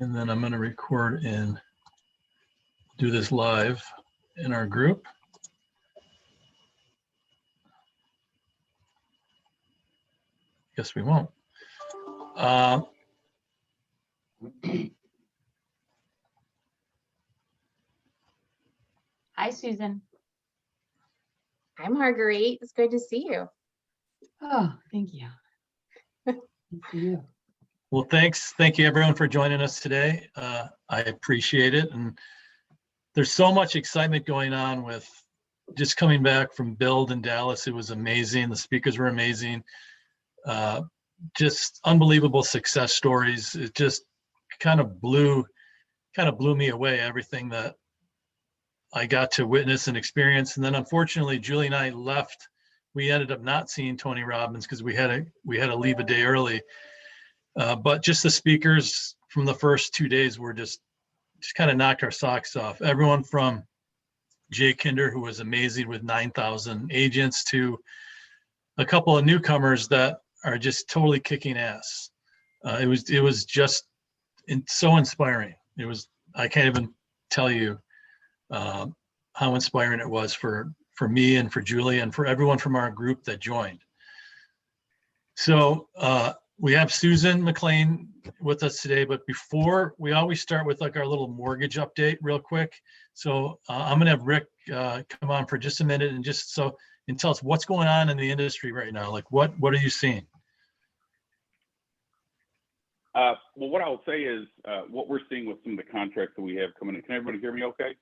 And then I'm going to record and do this live in our group. Guess we won't. Hi, Susan. Hi, Marguerite. It's good to see you. Oh, thank you. Good to see you. Well, thanks. Thank you everyone for joining us today. I appreciate it. And there's so much excitement going on with just coming back from Build in Dallas. It was amazing. The speakers were amazing. Just unbelievable success stories. It just kind of blew me away, everything that I got to witness and experience. And then unfortunately, Julie and I left. We ended up not seeing Tony Robbins because we had to leave a day early. But just the speakers from the first 2 days were just kind of knocked our socks off. Everyone from Jay Kinder, who was amazing with 9,000 agents, to a couple of newcomers that are just totally kicking ass. It was just so inspiring. I can't even tell you how inspiring it was for me and for Julie and for everyone from our group that joined. So we have Susan McClain with us today, but before, we always start with like our little mortgage update real quick. So I'm gonna have Rick come on for just a minute and tell us what's going on in the industry right now. Like what are you seeing? Well, what I'll say is what we're seeing with some of the contracts that we have coming in. Can everybody hear me okay?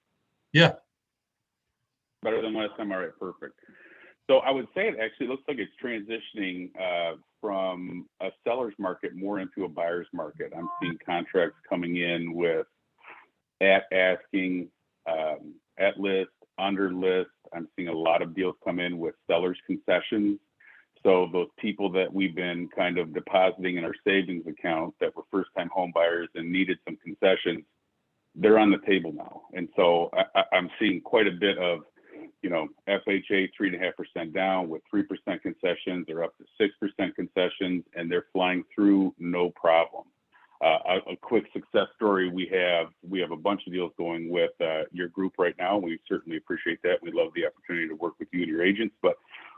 Yeah. Better than last time? All right, perfect. So I would say it actually looks like it's transitioning from a seller's market more into a buyer's market. I'm seeing contracts coming in with at asking, at list, under list. I'm seeing a lot of deals come in with seller's concessions. So those people that we've been kind of depositing in our savings account that were first-time home buyers and needed some concessions, they're on the table now. And so I'm seeing quite a bit of, FHA 3.5% down with 3% concessions or up to 6% concessions, and they're flying through no problem. A quick success story, we have a bunch of deals going with your group right now. We certainly appreciate that. We love the opportunity to work with you and your agents, but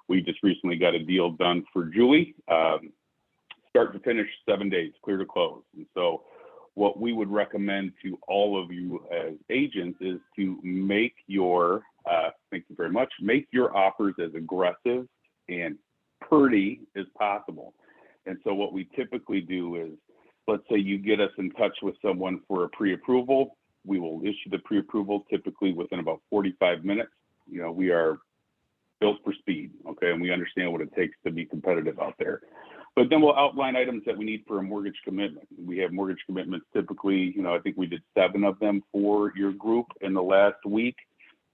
we just recently got a deal done for Julie, start to finish, 7 days, clear to close. And so what we would recommend to all of you as agents is to make your, thank you very much, make your offers as aggressive and pretty as possible. And so what we typically do is, let's say you get us in touch with someone for a pre-approval. We will issue the pre-approval typically within about 45 minutes. We are built for speed, okay? And we understand what it takes to be competitive out there. But then we'll outline items that we need for a mortgage commitment. We have mortgage commitments typically, I think we did 7 of them for your group in the last week.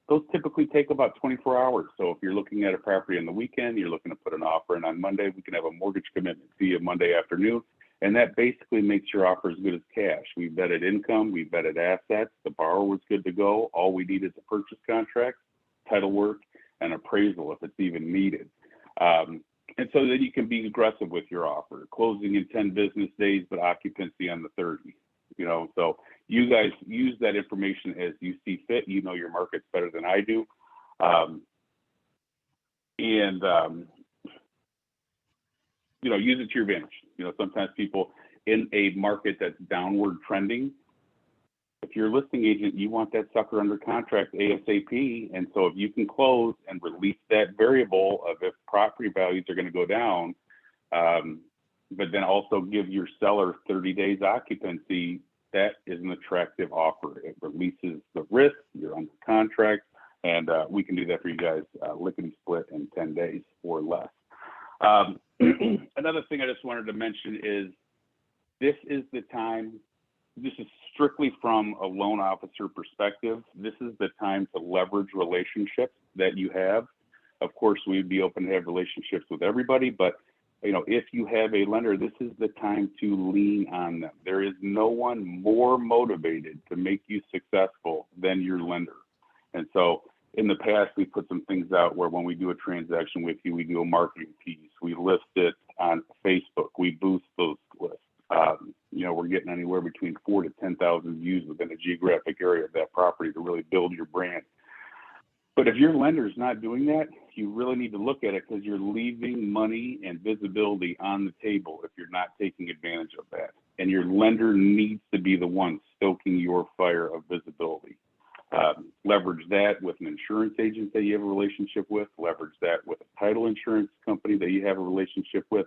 Those typically take about 24 hours. So if you're looking at a property on the weekend, you're looking to put an offer in on Monday, we can have a mortgage commitment to you Monday afternoon. And that basically makes your offer as good as cash. We've vetted income, we've vetted assets, the borrower was good to go. All we need is a purchase contract, title work, and appraisal if it's even needed. And so then you can be aggressive with your offer, closing in 10 business days, but occupancy on the 30. So you guys use that information as you see fit. Your markets better than I do. Use it to your advantage. Sometimes people in a market that's downward trending, if you're a listing agent, you want that sucker under contract ASAP. And so if you can close and release that variable of if property values are going to go down, but then also give your seller 30 days occupancy, that is an attractive offer. It releases the risk, you're under contract, and we can do that for you guys lickety split in 10 days or less. Another thing I just wanted to mention is this is the time. This is strictly from a loan officer perspective. This is the time to leverage relationships that you have. Of course, we'd be open to have relationships with everybody, but if you have a lender, this is the time to lean on them. There is no one more motivated to make you successful than your lender. And so in the past, we put some things out where when we do a transaction with you, we do a marketing piece. We list it on Facebook. We boost those lists. we're getting anywhere between 4,000 to 10,000 views within a geographic area of that property to really build your brand. But if your lender's not doing that, you really need to look at it, because you're leaving money and visibility on the table if you're not taking advantage of that. And your lender needs to be the one stoking your fire of visibility. Leverage that with an insurance agent that you have a relationship with. Leverage that with a title insurance company that you have a relationship with.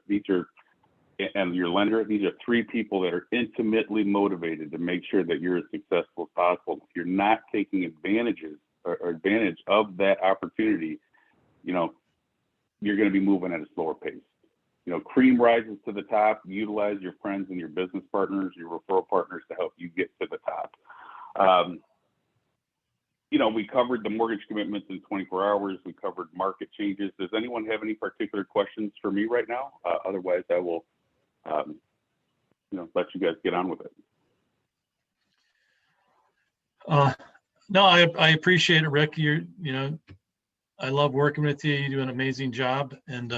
And your lender, these are three people that are intimately motivated to make sure that you're as successful as possible. If you're not taking advantage of that opportunity, you're going to be moving at a slower pace. Cream rises to the top. Utilize your friends and your business partners, your referral partners, to help you get to the top. We covered the mortgage commitments in 24 hours. We covered market changes. Does anyone have any particular questions for me right now? Otherwise, I will, let you guys get on with it. No, I appreciate it, Rick. I love working with you. You do an amazing job, and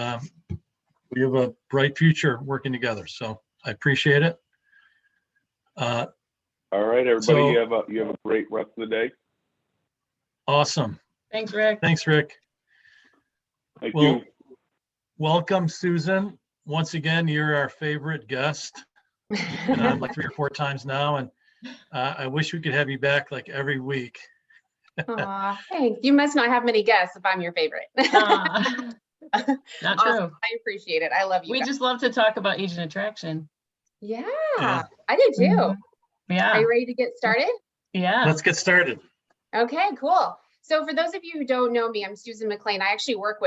we have a bright future working together. So I appreciate it. All right, everybody, you have a great rest of the day. Awesome. Thanks, Rick. Thanks, Rick. Thank Well, you. welcome, Susan. Once again, you're our favorite guest. Been on like 3 or 4 times now, and I wish we could have you back like every week. Aw, thanks. You must not have many guests if I'm your favorite. Not Awesome. true. I appreciate it. I love you We guys. just love to talk about agent attraction. Yeah, Yeah. I do too. Mhm. Yeah. Are you ready to get started? Yeah. Let's get started. Okay, cool. So for those of you who don't know me, I'm Susan McClain. I actually worked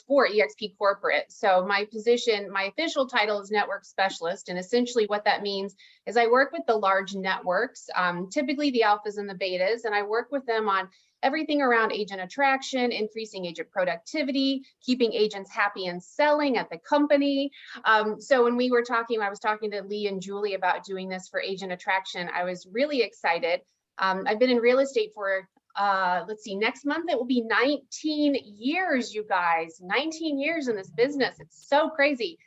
for eXp Corporate. So my position, my official title is network specialist. And essentially what that means is I work with the large networks, typically the alphas and the betas, and I work with them on everything around agent attraction, increasing agent productivity, keeping agents happy and selling at the company. So when I was talking to Lee and Julie about doing this for agent attraction, I was really excited. I've been in real estate for let's see, next month it will be 19 years, you guys. 19 years in this business. It's so crazy.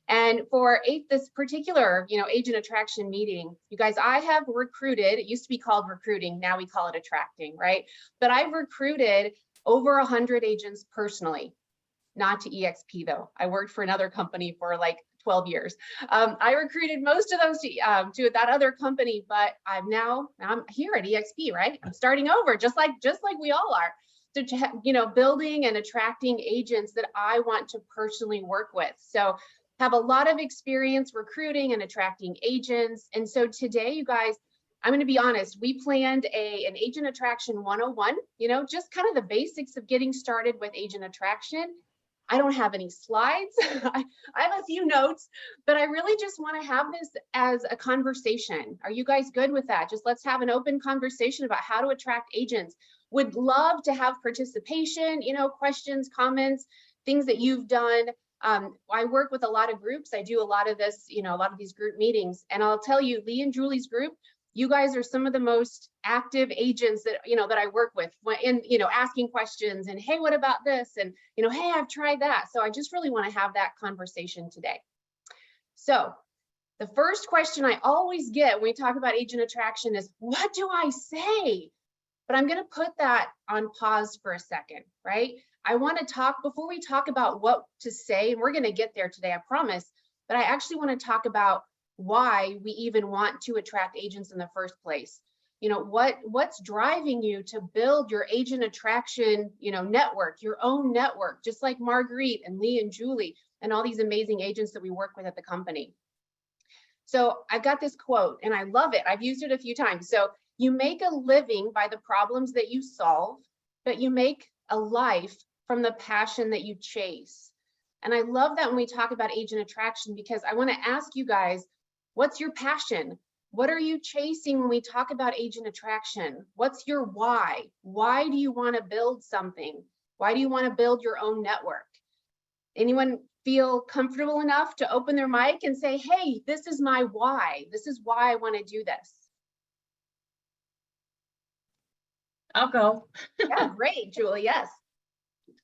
And for this particular, agent attraction meeting, you guys, I have recruited, it used to be called recruiting, now we call it attracting, right? But I've recruited over 100 agents personally, not to eXp though. I worked for another company for like 12 years. I recruited most of those to that other company, but I'm here at eXp, right? I'm starting over, just like we all are. So, building and attracting agents that I want to personally work with. So have a lot of experience recruiting and attracting agents. And so today, you guys, I'm going to be honest, we planned an agent attraction 101, just kind of the basics of getting started with agent attraction. I don't have any slides. I have a few notes, but I really just want to have this as a conversation. Are you guys good with that? Just let's have an open conversation about how to attract agents. Would love to have participation, questions, comments, things that you've done. I work with a lot of groups. I do a lot of this, a lot of these group meetings, and I'll tell you, Lee and Julie's group, you guys are some of the most active agents that, that I work with, and, asking questions and, hey, what about this? And, hey, I've tried that. So I just really want to have that conversation today. So the first question I always get when we talk about agent attraction is, what do I say? But I'm going to put that on pause for a second, right? I want to talk, before we talk about what to say, and we're going to get there today, I promise, but I actually want to talk about why we even want to attract agents in the first place. What's driving you to build your agent attraction, network, your own network, just like Marguerite and Lee and Julie and all these amazing agents that we work with at the company. So I've got this quote and I love it. I've used it a few times. So you make a living by the problems that you solve, but you make a life from the passion that you chase. And I love that when we talk about agent attraction, because I want to ask you guys, what's your passion? What are you chasing when we talk about agent attraction? What's your why? Why do you want to build something? Why do you want to build your own network? Anyone feel comfortable enough to open their mic and say, hey, this is my why. This is why I want to do this. I'll go. Yeah, great, Julie, yes.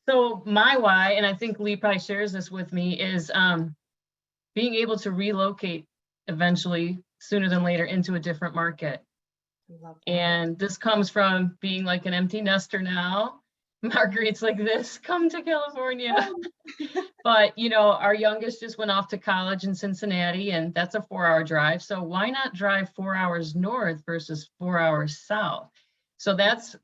So my why, and I think Lee probably shares this with me, is being able to relocate eventually, sooner than later, into a different market. Love that. And this comes from being like an empty nester now. Marguerite's like this, come to California. But, you know, our youngest just went off to college in Cincinnati, and that's a 4-hour drive. So why not drive 4 hours north versus 4 hours south? So that's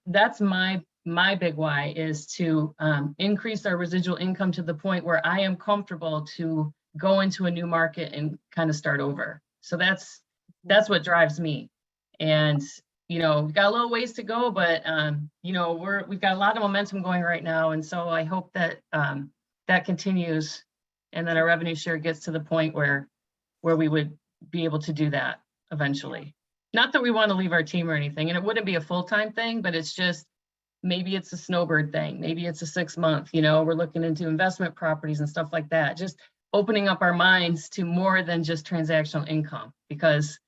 my big why, is to increase our residual income to the point where I am comfortable to go into a new market and kind of start over. So that's what drives me. And, you know, we've got a little ways to go, but, you know, we've got a lot of momentum going right now. And so I hope that that continues, and then our revenue share gets to the point where we would be able to do that eventually. Not that we want to leave our team or anything, and it wouldn't be a full-time thing, but it's just, maybe it's a snowbird thing. Maybe it's a 6-month, you know, we're looking into investment properties and stuff like that. Just opening up our minds to more than just transactional income, because,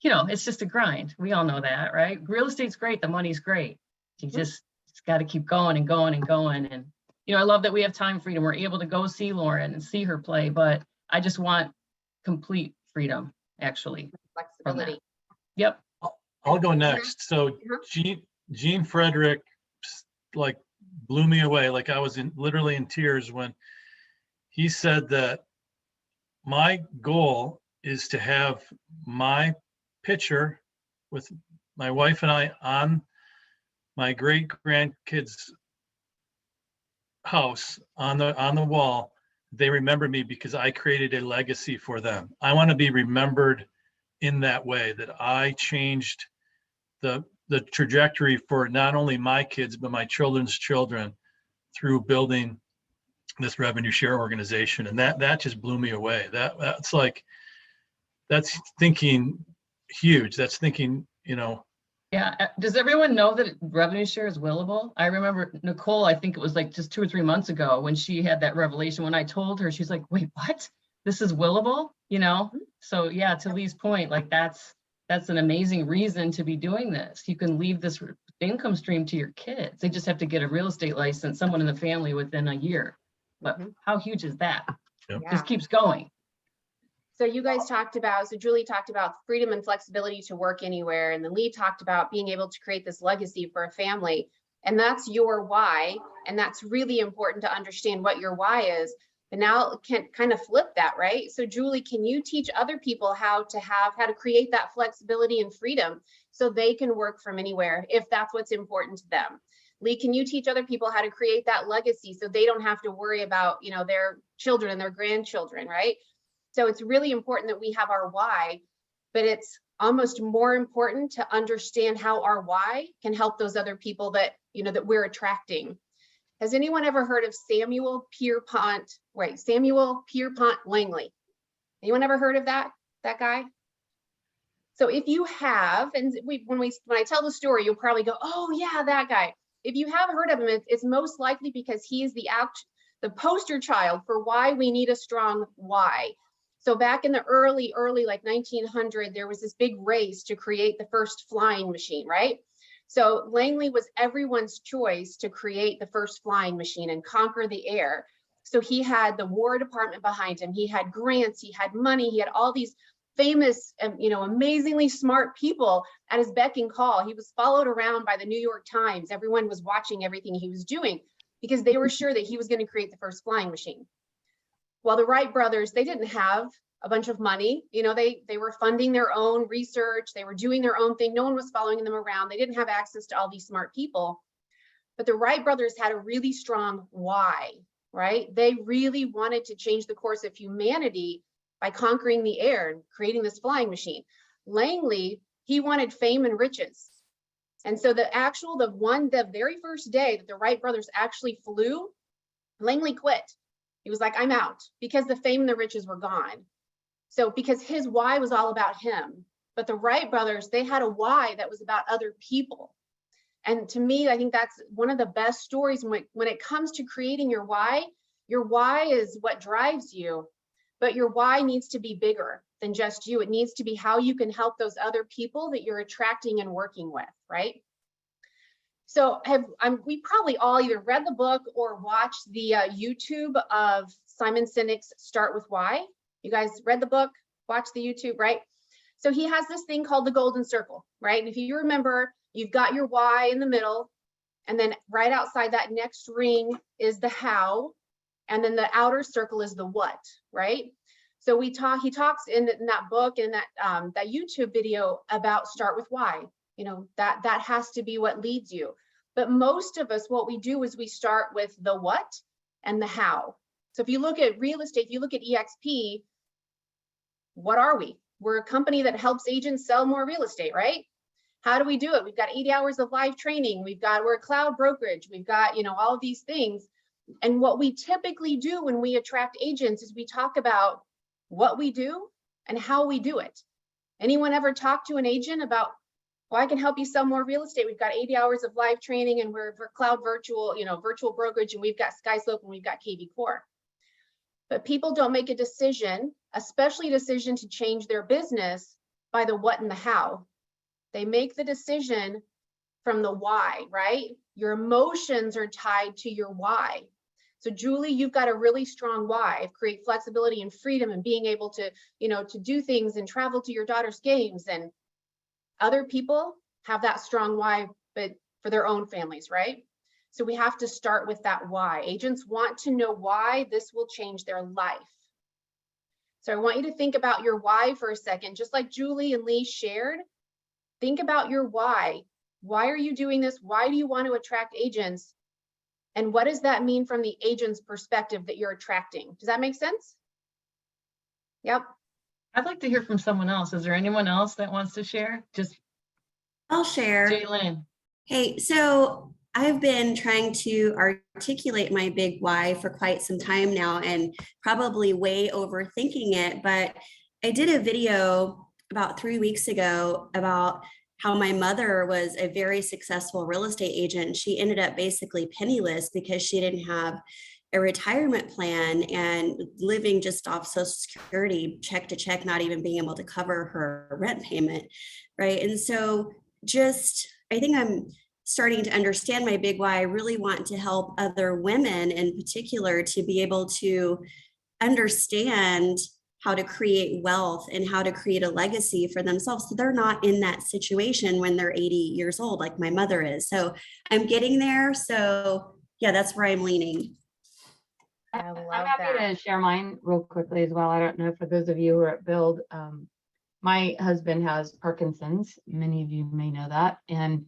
you know, it's just a grind. We all know that, right? Real estate's great. The money's great. You just got to keep going and going and going. And, you know, I love that we have time freedom. We're able to go see Lauren and see her play, but I just want complete freedom, actually. Flexibility. Yep. I'll go next. So Gene Frederick, like, blew me away. Like, I was literally in tears when he said that my goal is to have my picture with my wife and I on my great grandkids' house on the wall. They remember me because I created a legacy for them. I want to be remembered in that way, that I changed the trajectory for not only my kids, but my children's children through building this revenue share organization. And that just blew me away. That's thinking huge. That's thinking, you know. Yeah. Does everyone know that revenue share is willable? I remember Nicole, I think it was like just 2 or 3 months ago when she had that revelation. When I told her, she's like, wait, what? This is willable, you know? So yeah, to Lee's point, like that's an amazing reason to be doing this. You can leave this income stream to your kids. They just have to get a real estate license, someone in the family within a year. But how huge is that? Yep. Just keeps going. So you guys talked about, so Julie talked about freedom and flexibility to work anywhere. And then Lee talked about being able to create this legacy for a family. And that's your why. And that's really important to understand what your why is. But now can kind of flip that, right? So Julie, can you teach other people how to create that flexibility and freedom so they can work from anywhere if that's what's important to them? Lee, can you teach other people how to create that legacy so they don't have to worry about, you know, their children and their grandchildren, right? So it's really important that we have our why, but it's almost more important to understand how our why can help those other people that, you know, that we're attracting. Has anyone ever heard of Samuel Pierpont Langley? Anyone ever heard of that guy? So if you have, and when I tell the story, you'll probably go, oh yeah, that guy. If you have heard of him, it's most likely because he is the poster child for why we need a strong why. So back in the early like 1900, there was this big race to create the first flying machine, right? So Langley was everyone's choice to create the first flying machine and conquer the air. So he had the War Department behind him. He had grants, he had money, he had all these famous, you know, amazingly smart people at his beck and call. He was followed around by the New York Times. Everyone was watching everything he was doing because they were sure that he was going to create the first flying machine. Well, the Wright brothers, they didn't have a bunch of money. You know, they were funding their own research. They were doing their own thing. No one was following them around. They didn't have access to all these smart people. But the Wright brothers had a really strong why, right? They really wanted to change the course of humanity by conquering the air and creating this flying machine. Langley, he wanted fame and riches. And so the very first day that the Wright brothers actually flew, Langley quit. He was like, I'm out, because the fame and the riches were gone. So because his why was all about him, but the Wright brothers, they had a why that was about other people. And to me, I think that's one of the best stories when it comes to creating your why is what drives you, but your why needs to be bigger than just you. It needs to be how you can help those other people that you're attracting and working with, right? So we probably all either read the book or watched the YouTube of Simon Sinek's Start With Why. You guys read the book, watch the YouTube, right? So he has this thing called the golden circle, right? And if you remember, you've got your why in the middle, and then right outside that next ring is the how, and then the outer circle is the what, right? So he talks in that book and that YouTube video about start with why. You know, that has to be what leads you. But most of us, what we do is we start with the what and the how. So if you look at real estate, if you look at EXP, what are we? We're a company that helps agents sell more real estate, right? How do we do it? We've got 80 hours of live training. We're a cloud brokerage. We've got, you know, all of these things. And what we typically do when we attract agents is we talk about what we do and how we do it. Anyone ever talk to an agent about, well, I can help you sell more real estate. We've got 80 hours of live training and we're cloud virtual, you know, virtual brokerage, and we've got SkySlope and we've got KV Core. But people don't make a decision, especially a decision to change their business, by the what and the how. They make the decision from the why, right? Your emotions are tied to your why. So Julie, you've got a really strong why of create flexibility and freedom and being able to, you know, to do things and travel to your daughter's games. And other people have that strong why, but for their own families, right? So we have to start with that why. Agents want to know why this will change their life. So I want you to think about your why for a second, just like Julie and Lee shared. Think about your why. Why are you doing this? Why do you want to attract agents? And what does that mean from the agent's perspective that you're attracting? Does that make sense? Yep. I'd like to hear from someone else. Is there anyone else that wants to share? Just I'll share. Jaylin. Hey, so I've been trying to articulate my big why for quite some time now and probably way overthinking it. But I did a video about 3 weeks ago about how my mother was a very successful real estate agent. She ended up basically penniless because she didn't have a retirement plan and living just off Social Security, check to check, not even being able to cover her rent payment, right? And so I think I'm starting to understand my big why. I really want to help other women in particular to be able to understand how to create wealth and how to create a legacy for themselves so they're not in that situation when they're 80 years old like my mother is. So I'm getting there. So yeah, that's where I'm leaning. I love I'm happy that. to share mine real quickly as well. I don't know, for those of you who are at Build, my husband has Parkinson's. Many of you may know that. And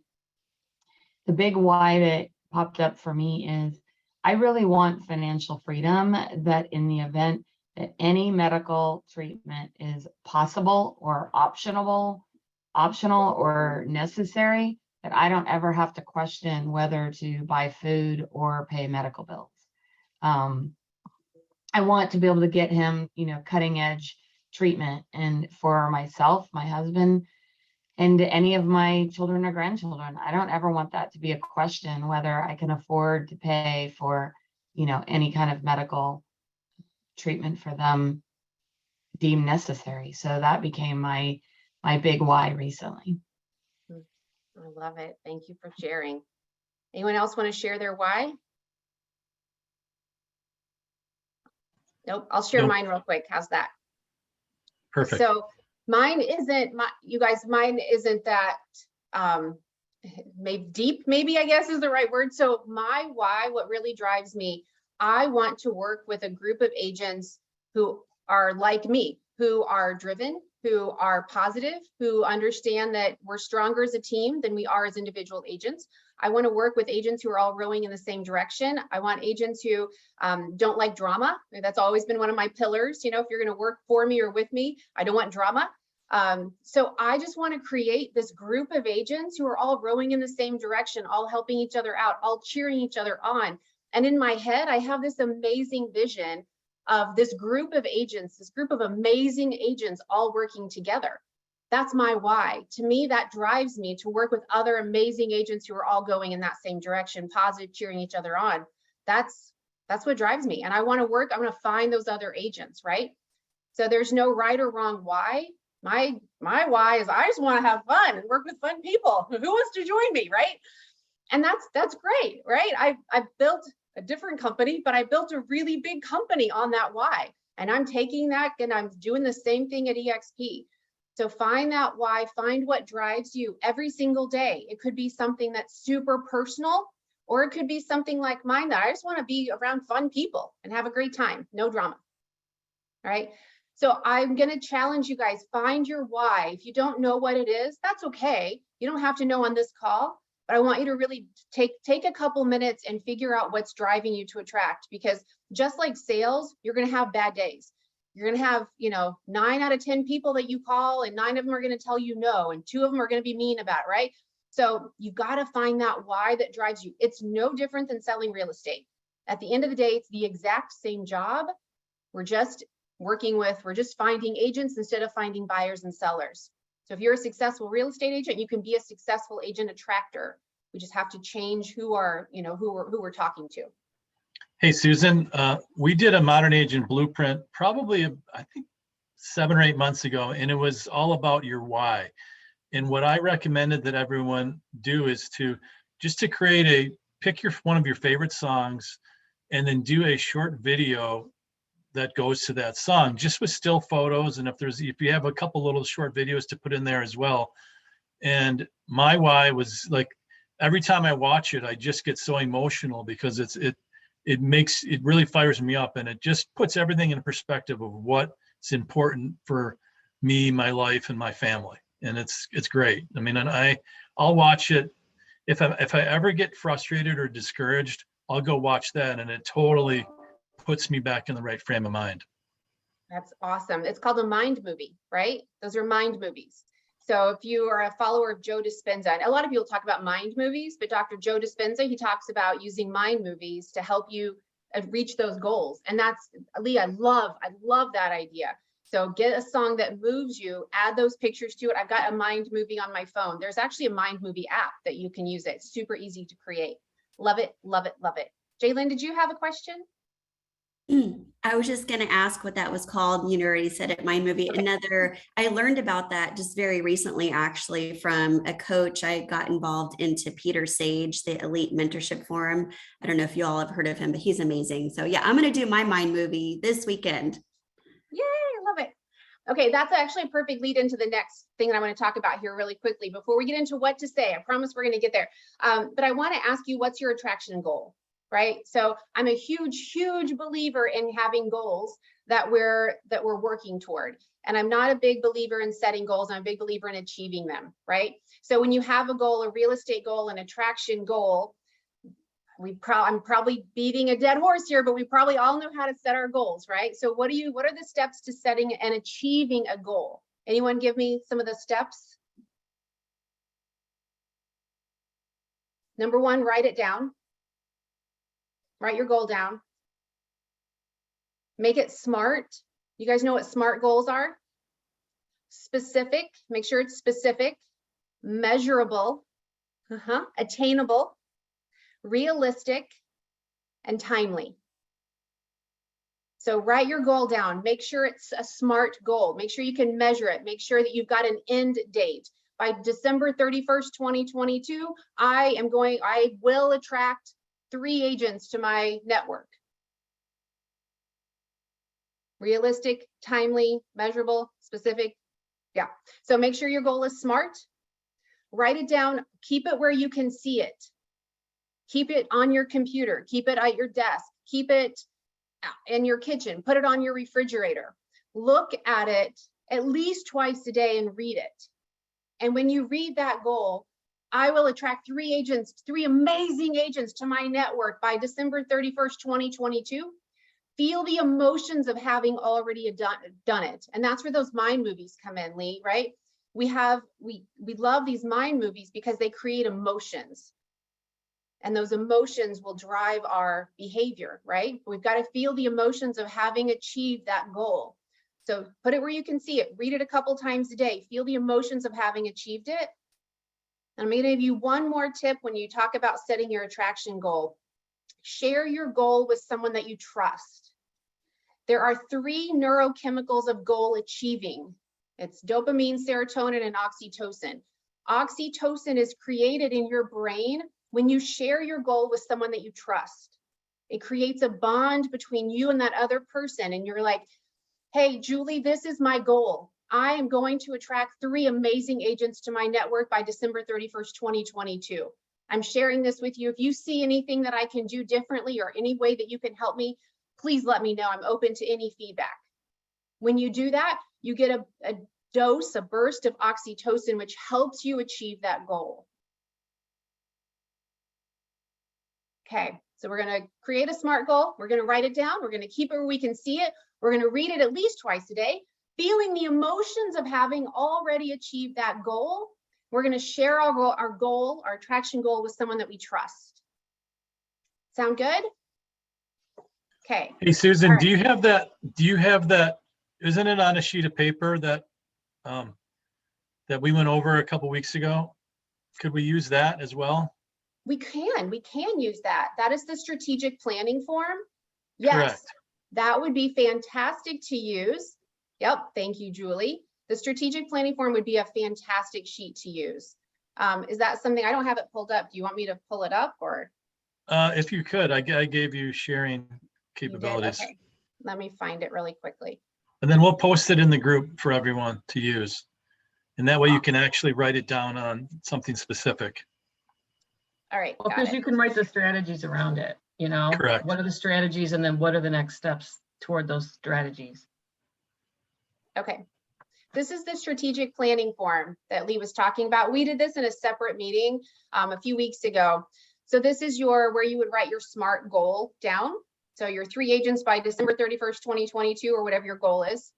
the big why that popped up for me is I really want financial freedom, that in the event that any medical treatment is possible or optional or necessary, that I don't ever have to question whether to buy food or pay medical bills. I want to be able to get him, you know, cutting edge treatment, and for myself, my husband, and any of my children or grandchildren. I don't ever want that to be a question whether I can afford to pay for, you know, any kind of medical treatment for them deemed necessary. So that became my big why recently. I love it. Thank you for sharing. Anyone else want to share their why? Nope. I'll share Nope. mine real quick. How's that? Perfect. So mine isn't mine isn't that maybe deep, maybe I guess is the right word. So my why, what really drives me, I want to work with a group of agents who are like me, who are driven, who are positive, who understand that we're stronger as a team than we are as individual agents. I want to work with agents who are all rowing in the same direction. I want agents who don't like drama. That's always been one of my pillars. You know, if you're going to work for me or with me, I don't want drama. So I just want to create this group of agents who are all rowing in the same direction, all helping each other out, all cheering each other on. And in my head, I have this amazing vision of this group of agents, this group of amazing agents all working together. That's my why. To me, that drives me to work with other amazing agents who are all going in that same direction, positive, cheering each other on. That's what drives me. And I want to find those other agents, right? So there's no right or wrong why. My why is I just want to have fun and work with fun people. Who wants to join me, right? And that's great, right? I've built a different company, but I built a really big company on that why. And I'm taking that and I'm doing the same thing at EXP. So find that why, find what drives you every single day. It could be something that's super personal, or it could be something like mine that I just want to be around fun people and have a great time, no drama. All right. So I'm going to challenge you guys, find your why. If you don't know what it is, that's okay. You don't have to know on this call, but I want you to really take a couple minutes and figure out what's driving you to attract, because just like sales, you're going to have bad days. You're going to have, 9 out of 10 people that you call, and 9 of them are going to tell you no, and 2 of them are going to be mean about it, right? So you got to find that why that drives you. It's no different than selling real estate. At the end of the day, it's the exact same job. We're just finding agents instead of finding buyers and sellers. So if you're a successful real estate agent, you can be a successful agent attractor. We just have to change who we're talking to. Hey, Susan, we did a Modern Agent Blueprint probably, I think, 7 or 8 months ago, and it was all about your why. And what I recommended that everyone do is to pick one of your favorite songs, and then do a short video that goes to that song, just with still photos. And if you have a couple little short videos to put in there as well. And my why was like, every time I watch it, I just get so emotional, because it really fires me up, and it just puts everything in perspective of what's important for me, my life, and my family. And it's great. I mean, and I'll watch it. If I ever get frustrated or discouraged, I'll go watch that, and it totally puts me back in the right frame of mind. That's awesome. It's called a mind movie, right? Those are mind movies. So if you are a follower of Joe Dispenza, and a lot of people talk about mind movies, but Dr. Joe Dispenza, he talks about using mind movies to help you reach those goals. And that's, Lee, I love that idea. So get a song that moves you, add those pictures to it. I've got a mind movie on my phone. There's actually a mind movie app that you can use. It's super easy to create. Love it, love it, love it. Jaylyn, did you have a question? I was just going to ask what that was called. You already said it, Mind Movie. Okay. I learned about that just very recently, actually, from a coach. I got involved into Peter Sage, the Elite Mentorship Forum. I don't know if you all have heard of him, but he's amazing. So yeah, I'm going to do my Mind Movie this weekend. Yay, I love it. Okay, that's actually a perfect lead into the next thing that I want to talk about here really quickly before we get into what to say. I promise we're going to get there. But I want to ask you, what's your attraction goal? Right? So I'm a huge believer in having goals that we're working toward. And I'm not a big believer in setting goals. I'm a big believer in achieving them, right? So when you have a goal, a real estate goal, an attraction goal, I'm probably beating a dead horse here, but we probably all know how to set our goals, right? So what are the steps to setting and achieving a goal? Anyone give me some of the steps? Number 1, write it down. Write your goal down. Make it SMART. You guys know what SMART goals are? Specific, make sure it's specific, measurable, attainable, realistic, and timely. So write your goal down. Make sure it's a SMART goal. Make sure you can measure it. Make sure that you've got an end date. By December 31st, 2022, I will attract 3 agents to my network. Realistic, timely, measurable, specific. Yeah. So make sure your goal is SMART. Write it down. Keep it where you can see it. Keep it on your computer. Keep it at your desk. Keep it in your kitchen. Put it on your refrigerator. Look at it at least twice a day and read it. And when you read that goal, I will attract 3 agents, 3 amazing agents to my network by December 31st, 2022. Feel the emotions of having already done it. And that's where those mind movies come in, Lee, right? We love these mind movies because they create emotions. And those emotions will drive our behavior, right? We've got to feel the emotions of having achieved that goal. So put it where you can see it. Read it a couple times a day. Feel the emotions of having achieved it. I'm going to give you one more tip when you talk about setting your attraction goal. Share your goal with someone that you trust. There are 3 neurochemicals of goal achieving. It's dopamine, serotonin, and oxytocin. Oxytocin is created in your brain when you share your goal with someone that you trust. It creates a bond between you and that other person. And you're like, Hey, Julie, this is my goal. I am going to attract 3 amazing agents to my network by December 31st, 2022. I'm sharing this with you. If you see anything that I can do differently or any way that you can help me, please let me know. I'm open to any feedback. When you do that, you get a dose, a burst of oxytocin, which helps you achieve that goal. Okay, so we're going to create a SMART goal. We're going to write it down. We're going to keep it where we can see it. We're going to read it at least twice a day, feeling the emotions of having already achieved that goal. We're going to share our goal, our attraction goal, with someone that we trust. Sound good? Okay. Hey, Susan, All right. do you have that, isn't it on a sheet of paper that that we went over a couple weeks ago? Could we use that as well? We can use that. That is the strategic planning form. Yes, Correct. that would be fantastic to use. Yep, thank you, Julie. The strategic planning form would be a fantastic sheet to use. Is that something, I don't have it pulled up. Do you want me to pull it up, or? If you could, I gave you sharing You did? capabilities. Okay, let me find it really quickly. And then we'll post it in the group for everyone to use. And that way you can actually write it down on something specific. All right, Well, got because it. you can write the strategies around it, you know? Correct. What are the strategies, and then what are the next steps toward those strategies? Okay. This is the strategic planning form that Lee was talking about. We did this in a separate meeting a few weeks ago. So this is where you would write your SMART goal down. So your 3 agents by December 31st, 2022, or whatever your goal is.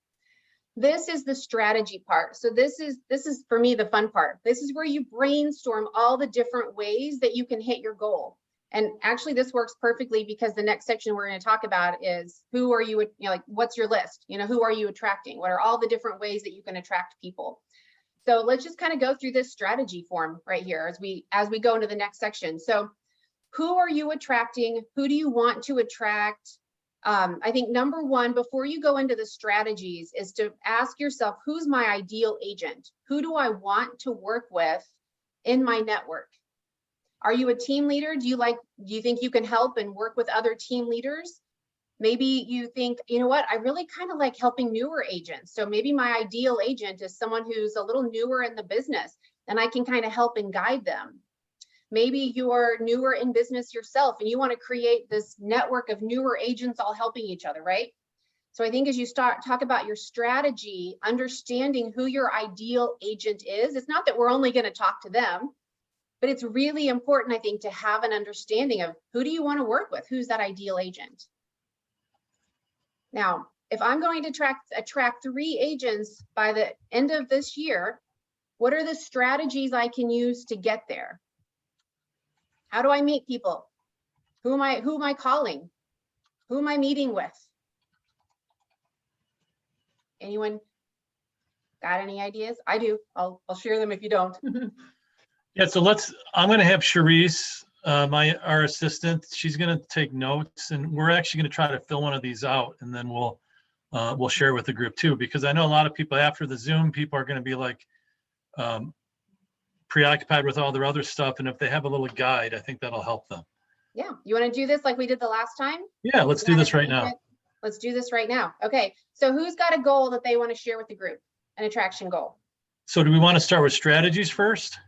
This is the strategy part. So this is for me the fun part. This is where you brainstorm all the different ways that you can hit your goal. And actually this works perfectly because the next section we're going to talk about is who are you, like what's your list? Who are you attracting? What are all the different ways that you can attract people? So let's just kind of go through this strategy form right here as we go into the next section. So who are you attracting? Who do you want to attract? I think number 1, before you go into the strategies, is to ask yourself, who's my ideal agent? Who do I want to work with in my network? Are you a team leader? Do you think you can help and work with other team leaders? Maybe you think, you know what, I really kind of like helping newer agents. So maybe my ideal agent is someone who's a little newer in the business and I can kind of help and guide them. Maybe you're newer in business yourself and you want to create this network of newer agents all helping each other, right? So I think as you talk about your strategy, understanding who your ideal agent is, it's not that we're only going to talk to them, but it's really important, I think, to have an understanding of who do you want to work with? Who's that ideal agent? Now, if I'm going to attract 3 agents by the end of this year, what are the strategies I can use to get there? How do I meet people? Who am I calling? Who am I meeting with? Anyone got any ideas? I do. I'll share them if you don't. Yeah, so I'm going to have Charisse, our assistant, she's going to take notes, and we're actually going to try to fill one of these out, and then we'll share with the group too, because I know a lot of people after the Zoom, people are going to be like preoccupied with all their other stuff, and if they have a little guide, I think that'll help them. Yeah, you want to do this like we did the last time? Yeah, let's do this right now. Let's do this right now. Okay, so who's got a goal that they want to share with the group? An attraction goal. So do we want to start with strategies first?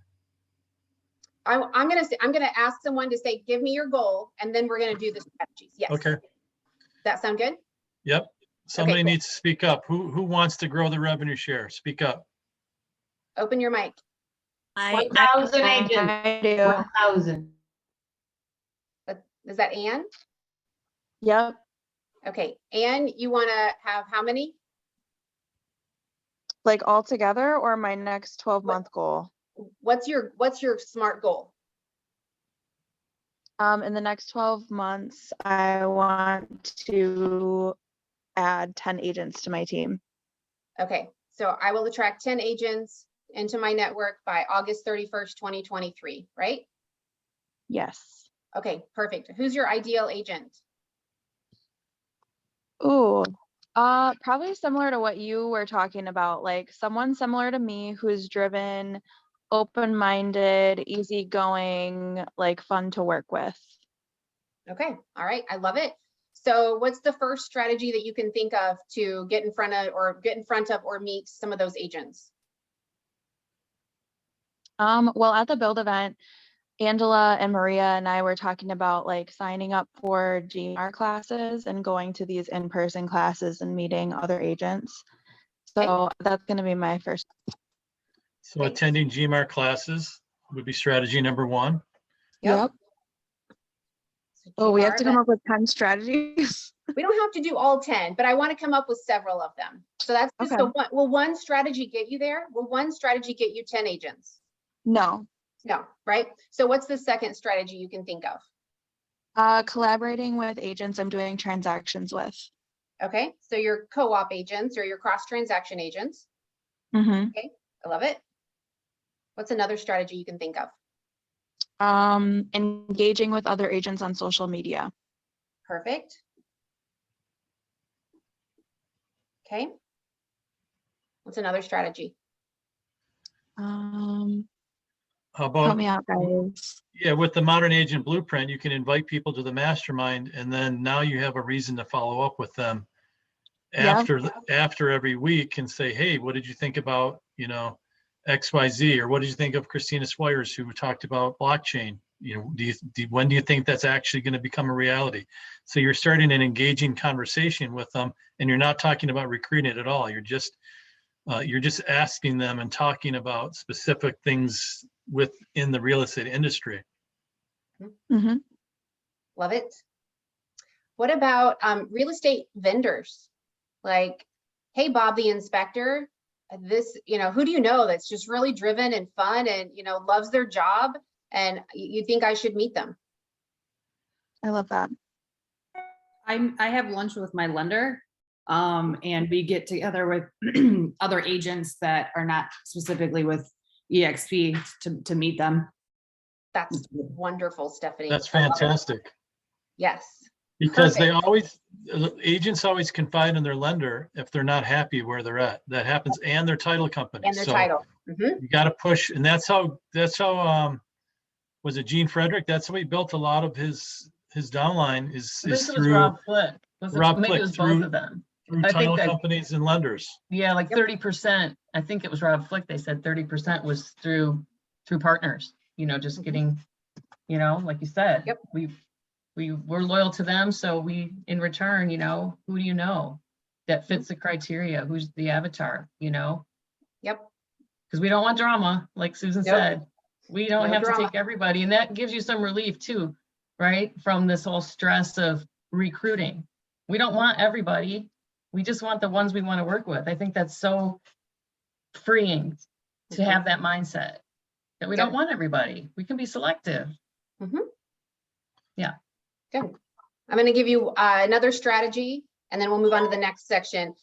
I'm gonna ask someone to say, give me your goal, and then we're gonna do the strategies. Yes. Okay. That sound good? Yep. Somebody cool. needs to speak up. Who wants to grow the revenue share? Speak up. Open your mic. 1,000 agents. I do. 1,000. Is that Ann? Yep, Okay, Ann, you want to have how many? like all together or my next 12-month goal. What's your SMART goal? In the next 12 months, I want to add 10 agents to my team. Okay, so I will attract 10 agents into my network by August 31st, 2023, right? Yes. Okay, perfect. Who's your ideal agent? Ooh, probably similar to what you were talking about, like someone similar to me who's driven, open-minded, easygoing, like fun to work with. Okay, all right, I love it. So what's the first strategy that you can think of to get in front of or meet some of those agents? Well, at the build event, Angela and Maria and I were talking about like signing up for GMAR classes and going to these in-person classes and meeting other agents. So that's going to be my first. So attending GMAR classes would be strategy number one. Yep. So Oh, we have GMAR, to come up with 10 strategies. we don't have to do all 10, but I want to come up with several of them. So that's just Okay. will one strategy get you there? Will one strategy get you 10 agents? No. No, right? So what's the second strategy you can think of? Collaborating with agents I'm doing transactions with. Okay, so your co-op agents or your cross-transaction agents. Mm-hmm. Okay, I love it. What's another strategy you can think of? Engaging with other agents on social media. Perfect. Okay. What's another strategy? How Help about, me out, guys. yeah, with the Modern Agent Blueprint, you can invite people to the mastermind, and then now you have a reason to follow up with them Yeah. after every week and say, hey, what did you think about, you know, XYZ, or what did you think of Christina Swires, who talked about blockchain? You know, when do you think that's actually going to become a reality? So you're starting an engaging conversation with them, and you're not talking about recruiting at all. You're just asking them and talking about specific things within the real estate industry. Mm-hmm. Love it. What about real estate vendors? Like, hey, Bob the inspector, this, you know, who do you know that's just really driven and fun and, you know, loves their job, and you think I should meet them? I love that. I have lunch with my lender, and we get together with other agents that are not specifically with EXP to meet them. That's wonderful, Stephanie. That's I love it. fantastic. Yes. Because Perfect. agents always confide in their lender if they're not happy where they're at. That happens, and their title company. And their So title. Mhm. you got to push, and that's how was it Gene Frederick? That's how he built a lot of his downline I is think it was through Rob Flick. Rob Maybe Flick, it was through both of them. through I think title that- companies and lenders. Yeah, like Yep. 30%. I think it was Rob Flick. They said 30% was through partners, you know, just Mhm. getting, you know, like you said, Yep. we're loyal to them. So we, in return, you know, who do you know that fits the criteria? Who's the avatar, you know? Yep. Because we don't want drama, like Susan Nope. said. We don't No have drama. to take everybody. And that gives you some relief too, right? From this whole stress of recruiting. We don't want everybody. We just want the ones we want to work with. I think that's so freeing to have that mindset that we Yep. don't want everybody. We can be selective. Good. I'm going to give you another strategy, and then we'll move on to the next section.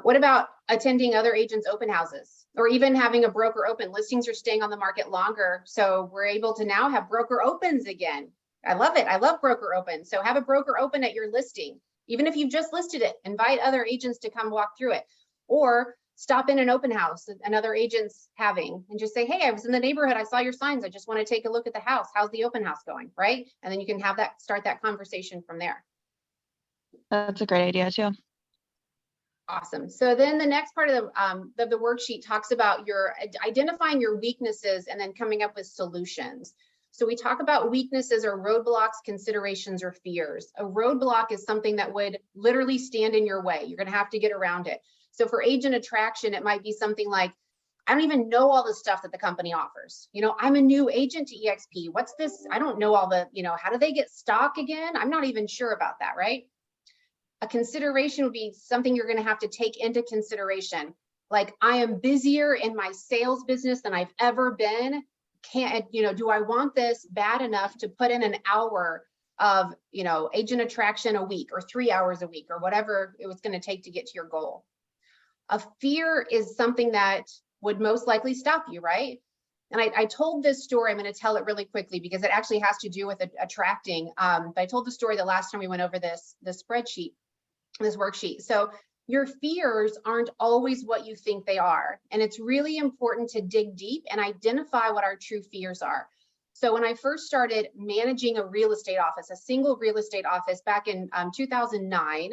What about attending other agents' open houses, or even having a broker open? Listings are staying on the market longer, so we're able to now have broker opens again. I love it. I love broker open. So have a broker open at your listing. Even if you've just listed it, invite other agents to come walk through it, or stop in an open house that another agent's having and just say, hey, I was in the neighborhood. I saw your signs. I just want to take a look at the house. How's the open house going? Right. And then you can have that, start that conversation from there. That's a great idea too. Awesome. So then the next part of the worksheet talks about your identifying your weaknesses and then coming up with solutions. So we talk about weaknesses or roadblocks, considerations, or fears. A roadblock is something that would literally stand in your way. You're going to have to get around it. So for agent attraction, it might be something like, I don't even know all the stuff that the company offers. You know, I'm a new agent to EXP. What's this? I don't know all the, you know, how do they get stock again? I'm not even sure about that, right? A consideration would be something you're going to have to take into consideration. Like, I am busier in my sales business than I've ever been. Can't, you know, do I want this bad enough to put in an hour of, you know, agent attraction a week, or 3 hours a week, or whatever it was going to take to get to your goal? A fear is something that would most likely stop you, right? And I told this story. I'm going to tell it really quickly because it actually has to do with attracting. But I told the story the last time we went over this spreadsheet, this worksheet. So your fears aren't always what you think they are. And it's really important to dig deep and identify what our true fears are. So when I first started managing a real estate office, a single real estate office back in 2009,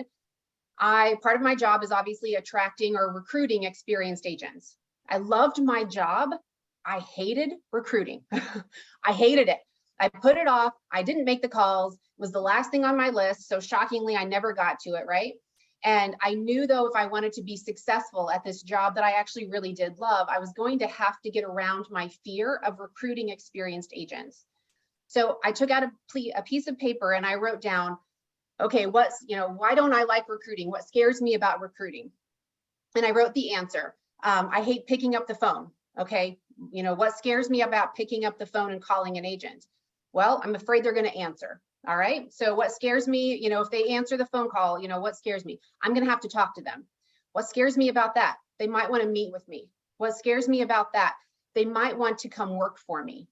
part of my job is obviously attracting or recruiting experienced agents. I loved my job. I hated recruiting. I hated it. I put it off. I didn't make the calls. It was the last thing on my list. So shockingly, I never got to it, right? And I knew though, if I wanted to be successful at this job that I actually really did love, I was going to have to get around my fear of recruiting experienced agents. So I took out a piece of paper and I wrote down, okay, why don't I like recruiting? What scares me about recruiting? And I wrote the answer. I hate picking up the phone. Okay. What scares me about picking up the phone and calling an agent? Well, I'm afraid they're going to answer. All right. So what scares me, if they answer the phone call, what scares me? I'm going to have to talk to them. What scares me about that? They might want to meet with me. What scares me about that? They might want to come work for me.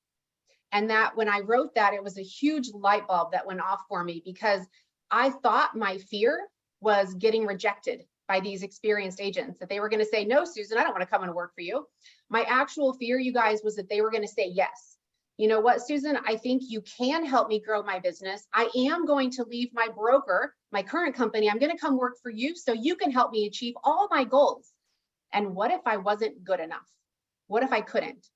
And that when I wrote that, it was a huge light bulb that went off for me, because I thought my fear was getting rejected by these experienced agents, that they were going to say, no, Susan, I don't want to come and work for you. My actual fear, you guys, was that they were going to say, yes. You know what, Susan, I think you can help me grow my business. I am going to leave my broker, my current company. I'm going to come work for you so you can help me achieve all my goals. And what if I wasn't good enough? What if I couldn't?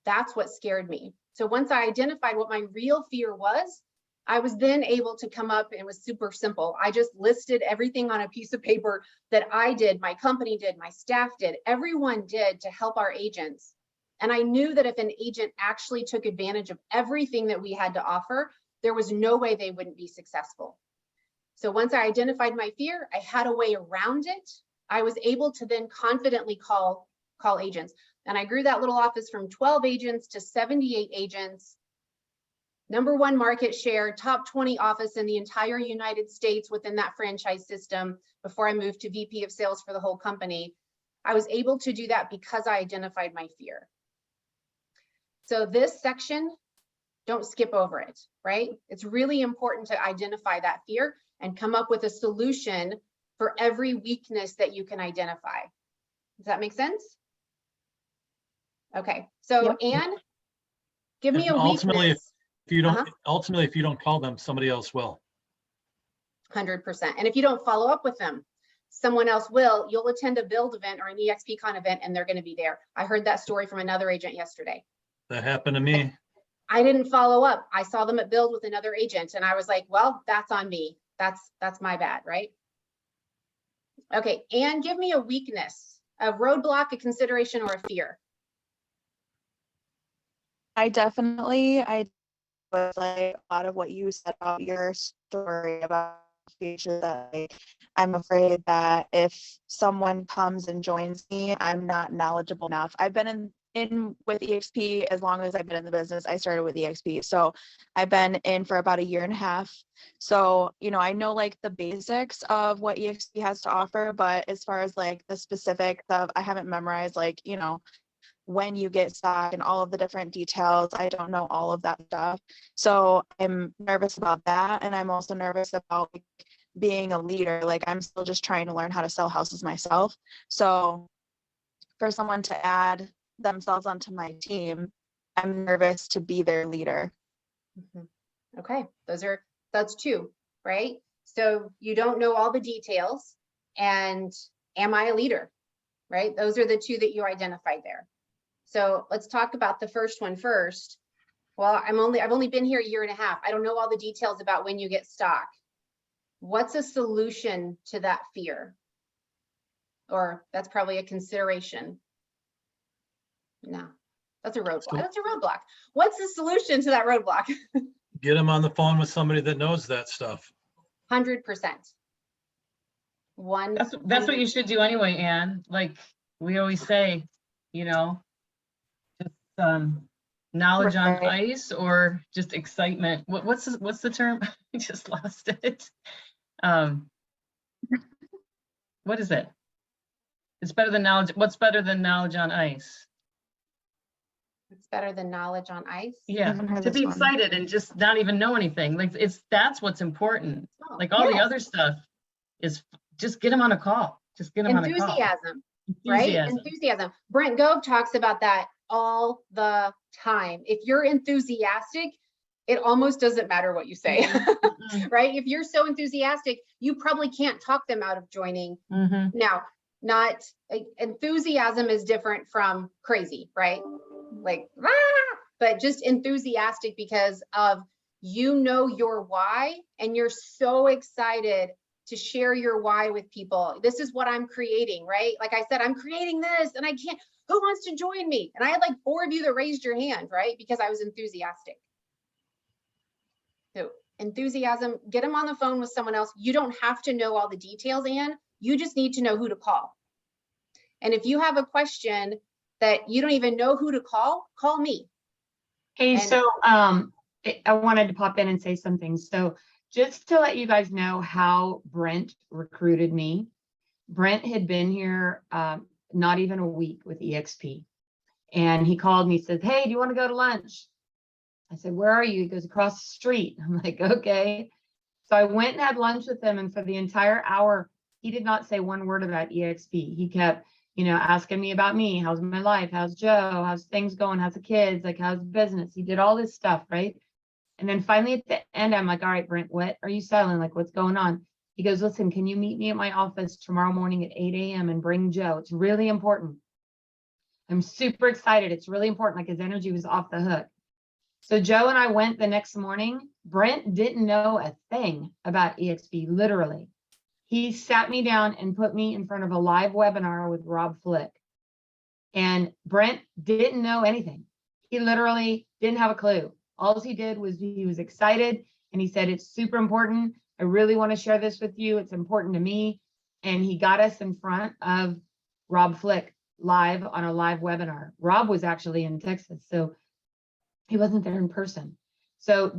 That's what scared me. So once I identified what my real fear was, I was then able to come up, and it was super simple. I just listed everything on a piece of paper that I did, my company did, my staff did, everyone did to help our agents. And I knew that if an agent actually took advantage of everything that we had to offer, there was no way they wouldn't be successful. So once I identified my fear, I had a way around it. I was able to then confidently call agents. And I grew that little office from 12 agents to 78 agents. #1 market share, top 20 office in the entire United States within that franchise system before I moved to VP of sales for the whole company. I was able to do that because I identified my fear. So this section, don't skip over it, right? It's really important to identify that fear and come up with a solution for every weakness that you can identify. Does that make sense? Okay, so Yep. Anne, give me a And ultimately, weakness. ultimately, if you don't call them, somebody else will. 100%. And if you don't follow up with them, someone else will. You'll attend a build event or an EXPCon event and they're going to be there. I heard that story from another agent yesterday. That happened to me. I didn't follow up. I saw them at build with another agent and I was like, well, that's on me. That's my bad, right? Okay, and give me a weakness, a roadblock, a consideration, or a fear. I was like a lot of what you said about your story about future, that like, I'm afraid that if someone comes and joins me, I'm not knowledgeable enough. I've been in with EXP as long as I've been in the business. I started with EXP, so I've been in for about 1.5 years. So, I know like the basics of what EXP has to offer, but as far as like the specifics of, I haven't memorized like, when you get stock and all of the different details. I don't know all of that stuff. So I'm nervous about that. And I'm also nervous about like, being a leader. Like I'm still just trying to learn how to sell houses myself. So for someone to add themselves onto my team, I'm nervous to be their leader. Okay, that's 2, right? So you don't know all the details, and am I a leader, right? Those are the 2 that you identified there. So let's talk about the first one first. Well, I've only been here 1.5 years. I don't know all the details about when you get stock. What's a solution to that fear? Or that's probably a consideration. No, that's a roadblock. That's a roadblock. What's the solution to that roadblock? Get them on the phone with somebody that knows that stuff. 100%. That's what you should do anyway, Anne. Like we always say, just knowledge on Right. ice or just excitement. What's the term? I just lost it. What is it? It's better than knowledge. What's better than knowledge on ice? It's better than knowledge on ice. Yeah, haven't heard to this be one. excited and just not even know anything. Like that's what's important. Oh, Like all the yes. other stuff is just get them on a call. Just get them on a call. Enthusiasm, right? Enthusiasm. Enthusiasm. Brent Gove talks about that all the time. If you're enthusiastic, it almost doesn't matter what you say, right? If you're so enthusiastic, you probably can't talk them out of joining. Now, not enthusiasm is different from crazy, right? Like, but just enthusiastic because of, you know, your why, and you're so excited to share your why with people. This is what I'm creating, right? Like I said, I'm creating this and I can't, who wants to join me? And I had like 4 of you that raised your hand, right? Because I was enthusiastic. So enthusiasm, get them on the phone with someone else. You don't have to know all the details, Anne. You just need to know who to call. And if you have a question that you don't even know who to call me. Hey, And- so I wanted to pop in and say something. So just to let you guys know how Brent recruited me. Brent had been here not even a week with EXP. And he called me, said, hey, do you want to go to lunch? I said, where are you? He goes, across the street. I'm like, okay. So I went and had lunch with him. And for the entire hour, he did not say one word about EXP. He kept, you know, asking me about me. How's my life? How's Joe? How's things going? How's the kids? Like, how's business? He did all this stuff, right? And then finally at the end, I'm like, all right, Brent, what are you selling? Like, what's going on? He goes, listen, can you meet me at my office tomorrow morning at 8 a.m. and bring Joe? It's really important. I'm super excited. It's really important. Like, his energy was off the hook. So Joe and I went the next morning. Brent didn't know a thing about EXP, literally. He sat me down and put me in front of a live webinar with Rob Flick. And Brent didn't know anything. He literally didn't have a clue. All he did was he was excited and he said, it's super important. I really want to share this with you. It's important to me. And he got us in front of Rob Flick live on a live webinar. Rob was actually in Texas, so he wasn't there in person. So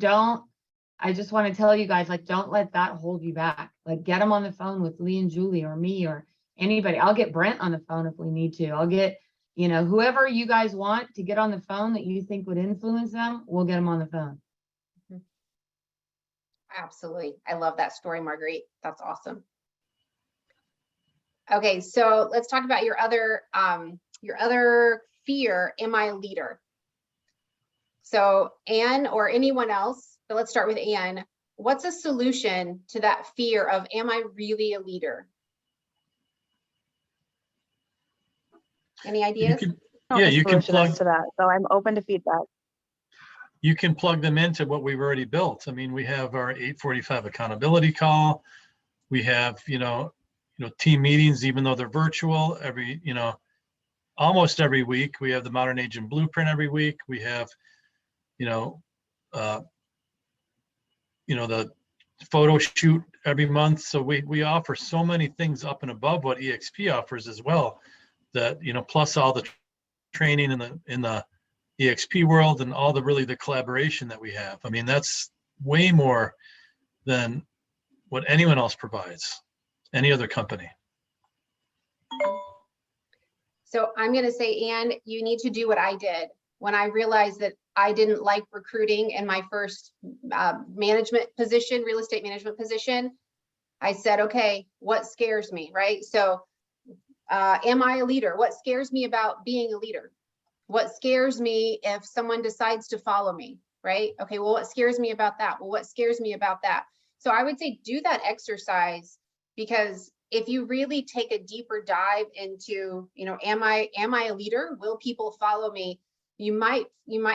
I just want to tell you guys, like, don't let that hold you back. Like, get him on the phone with Lee and Julie or me or anybody. I'll get Brent on the phone if we need to. I'll get, you know, whoever you guys want to get on the phone that you think would influence them, we'll get them on the phone. Absolutely. I love that story, Marguerite. That's awesome. Okay, so let's talk about your other fear, am I a leader? So Anne or anyone else, but let's start with Anne. What's a solution to that fear of, am I really a leader? Any ideas? You can plug to that. So I'm open to feedback. You can plug them into what we've already built. I mean, we have our 8:45 accountability call. We have, team meetings, even though they're virtual, almost every week. We have the Modern Agent Blueprint every week. We have, the photo shoot every month. So we offer so many things up and above what EXP offers as well, that, plus all the training in the EXP world and all the collaboration that we have. I mean, that's way more than what anyone else provides, any other company. So I'm going to say, Anne, you need to do what I did when I realized that I didn't like recruiting in my first management position, real estate management position. I said, okay, what scares me, right? So am I a leader? What scares me about being a leader? What scares me if someone decides to follow me, right? Okay, well, what scares me about that? Well, what scares me about that? So I would say do that exercise, because if you really take a deeper dive into, am I a leader? Will people follow me? You might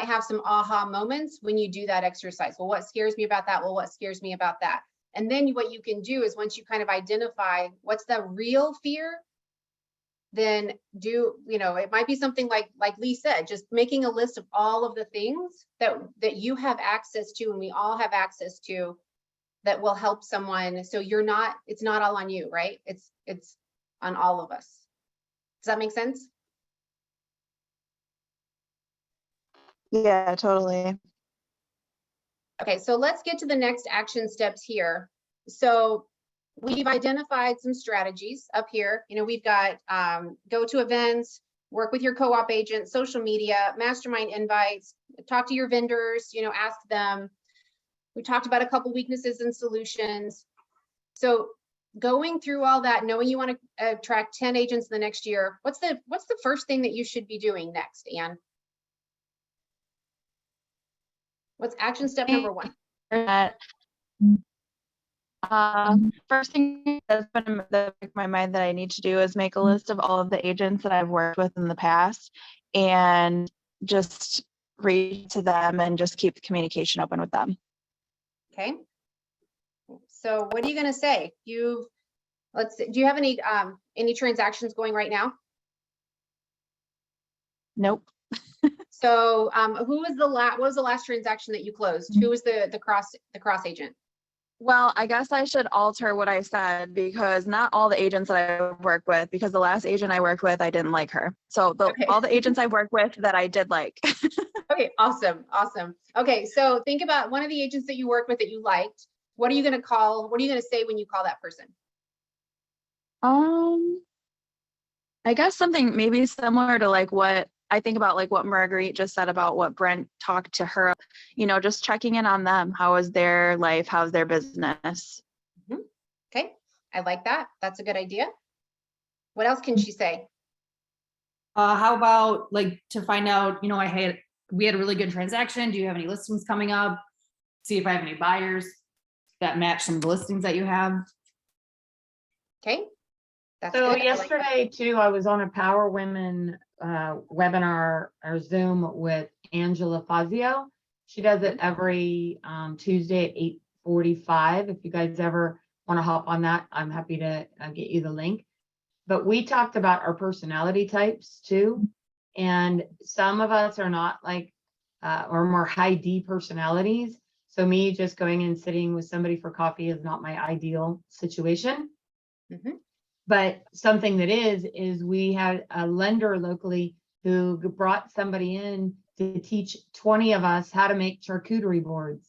have some aha moments when you do that exercise. Well, what scares me about that? Well, what scares me about that? And then what you can do is, once you kind of identify what's the real fear, then it might be something like Lee said, just making a list of all of the things that you have access to and we all have access to that will help someone. So it's not all on you, right? It's on all of us. Does that make sense? Yeah, totally. Okay, so let's get to the next action steps here. So we've identified some strategies up here. We've got go to events, work with your co-op agent, social media, mastermind invites, talk to your vendors, ask them. We talked about a couple weaknesses and solutions. So going through all that, knowing you want to attract 10 agents in the next year, what's the first thing that you should be doing next, Anne? What's action step number 1? That first thing that's been in my mind that I need to do is make a list of all of the agents that I've worked with in the past and just reach to them and just keep the communication open with them. Okay. So what are you going to say? Let's see, do you have any transactions going right now? Nope. So what was the last transaction that you closed? Who was the cross agent? Well, I guess I should alter what I said because not all the agents that I work with, because the last agent I worked with, I didn't like her. So Okay. all the agents I worked with that I did like. Okay, awesome. Okay, so think about one of the agents that you worked with that you liked. What are you going to say when you call that person? I guess something maybe similar to like what I think about, like what Marguerite just said about what Brent talked to her, just checking in on them. How is their life? How's their business? Okay, I like that. That's a good idea. What else can she say? How about like to find out, we had a really good transaction. Do you have any listings coming up? See if I have any buyers that match some of the listings that you have. Okay. That's So good. I like that. yesterday too, I was on a Power Women webinar or Zoom with Angela Fazio. She does it every Tuesday at 8:45. If you guys ever want to hop on that, I'm happy to get you the link. But we talked about our personality types too. And some of us are not like, or more high D personalities. So me just going and sitting with somebody for coffee is not my ideal situation. Mhm. But something that is we had a lender locally who brought somebody in to teach 20 of us how to make charcuterie boards.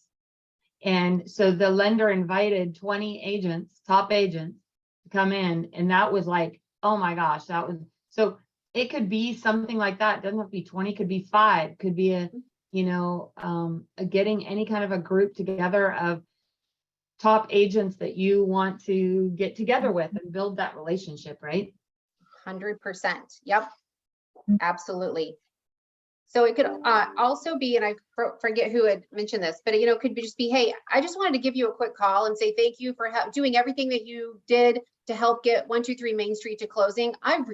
And so the lender invited 20 agents, top agents, to come in. And that was like, oh my gosh, so it could be something like that. It doesn't have to be 20, could be 5, could be getting any kind of a group together of top agents that you want to get together with and build that relationship, right? 100%. Yep, absolutely. So it could also be, and I forget who had mentioned this, but it could just be, hey, I just wanted to give you a quick call and say thank you for doing everything that you did to help get 123 Main Street to closing. I've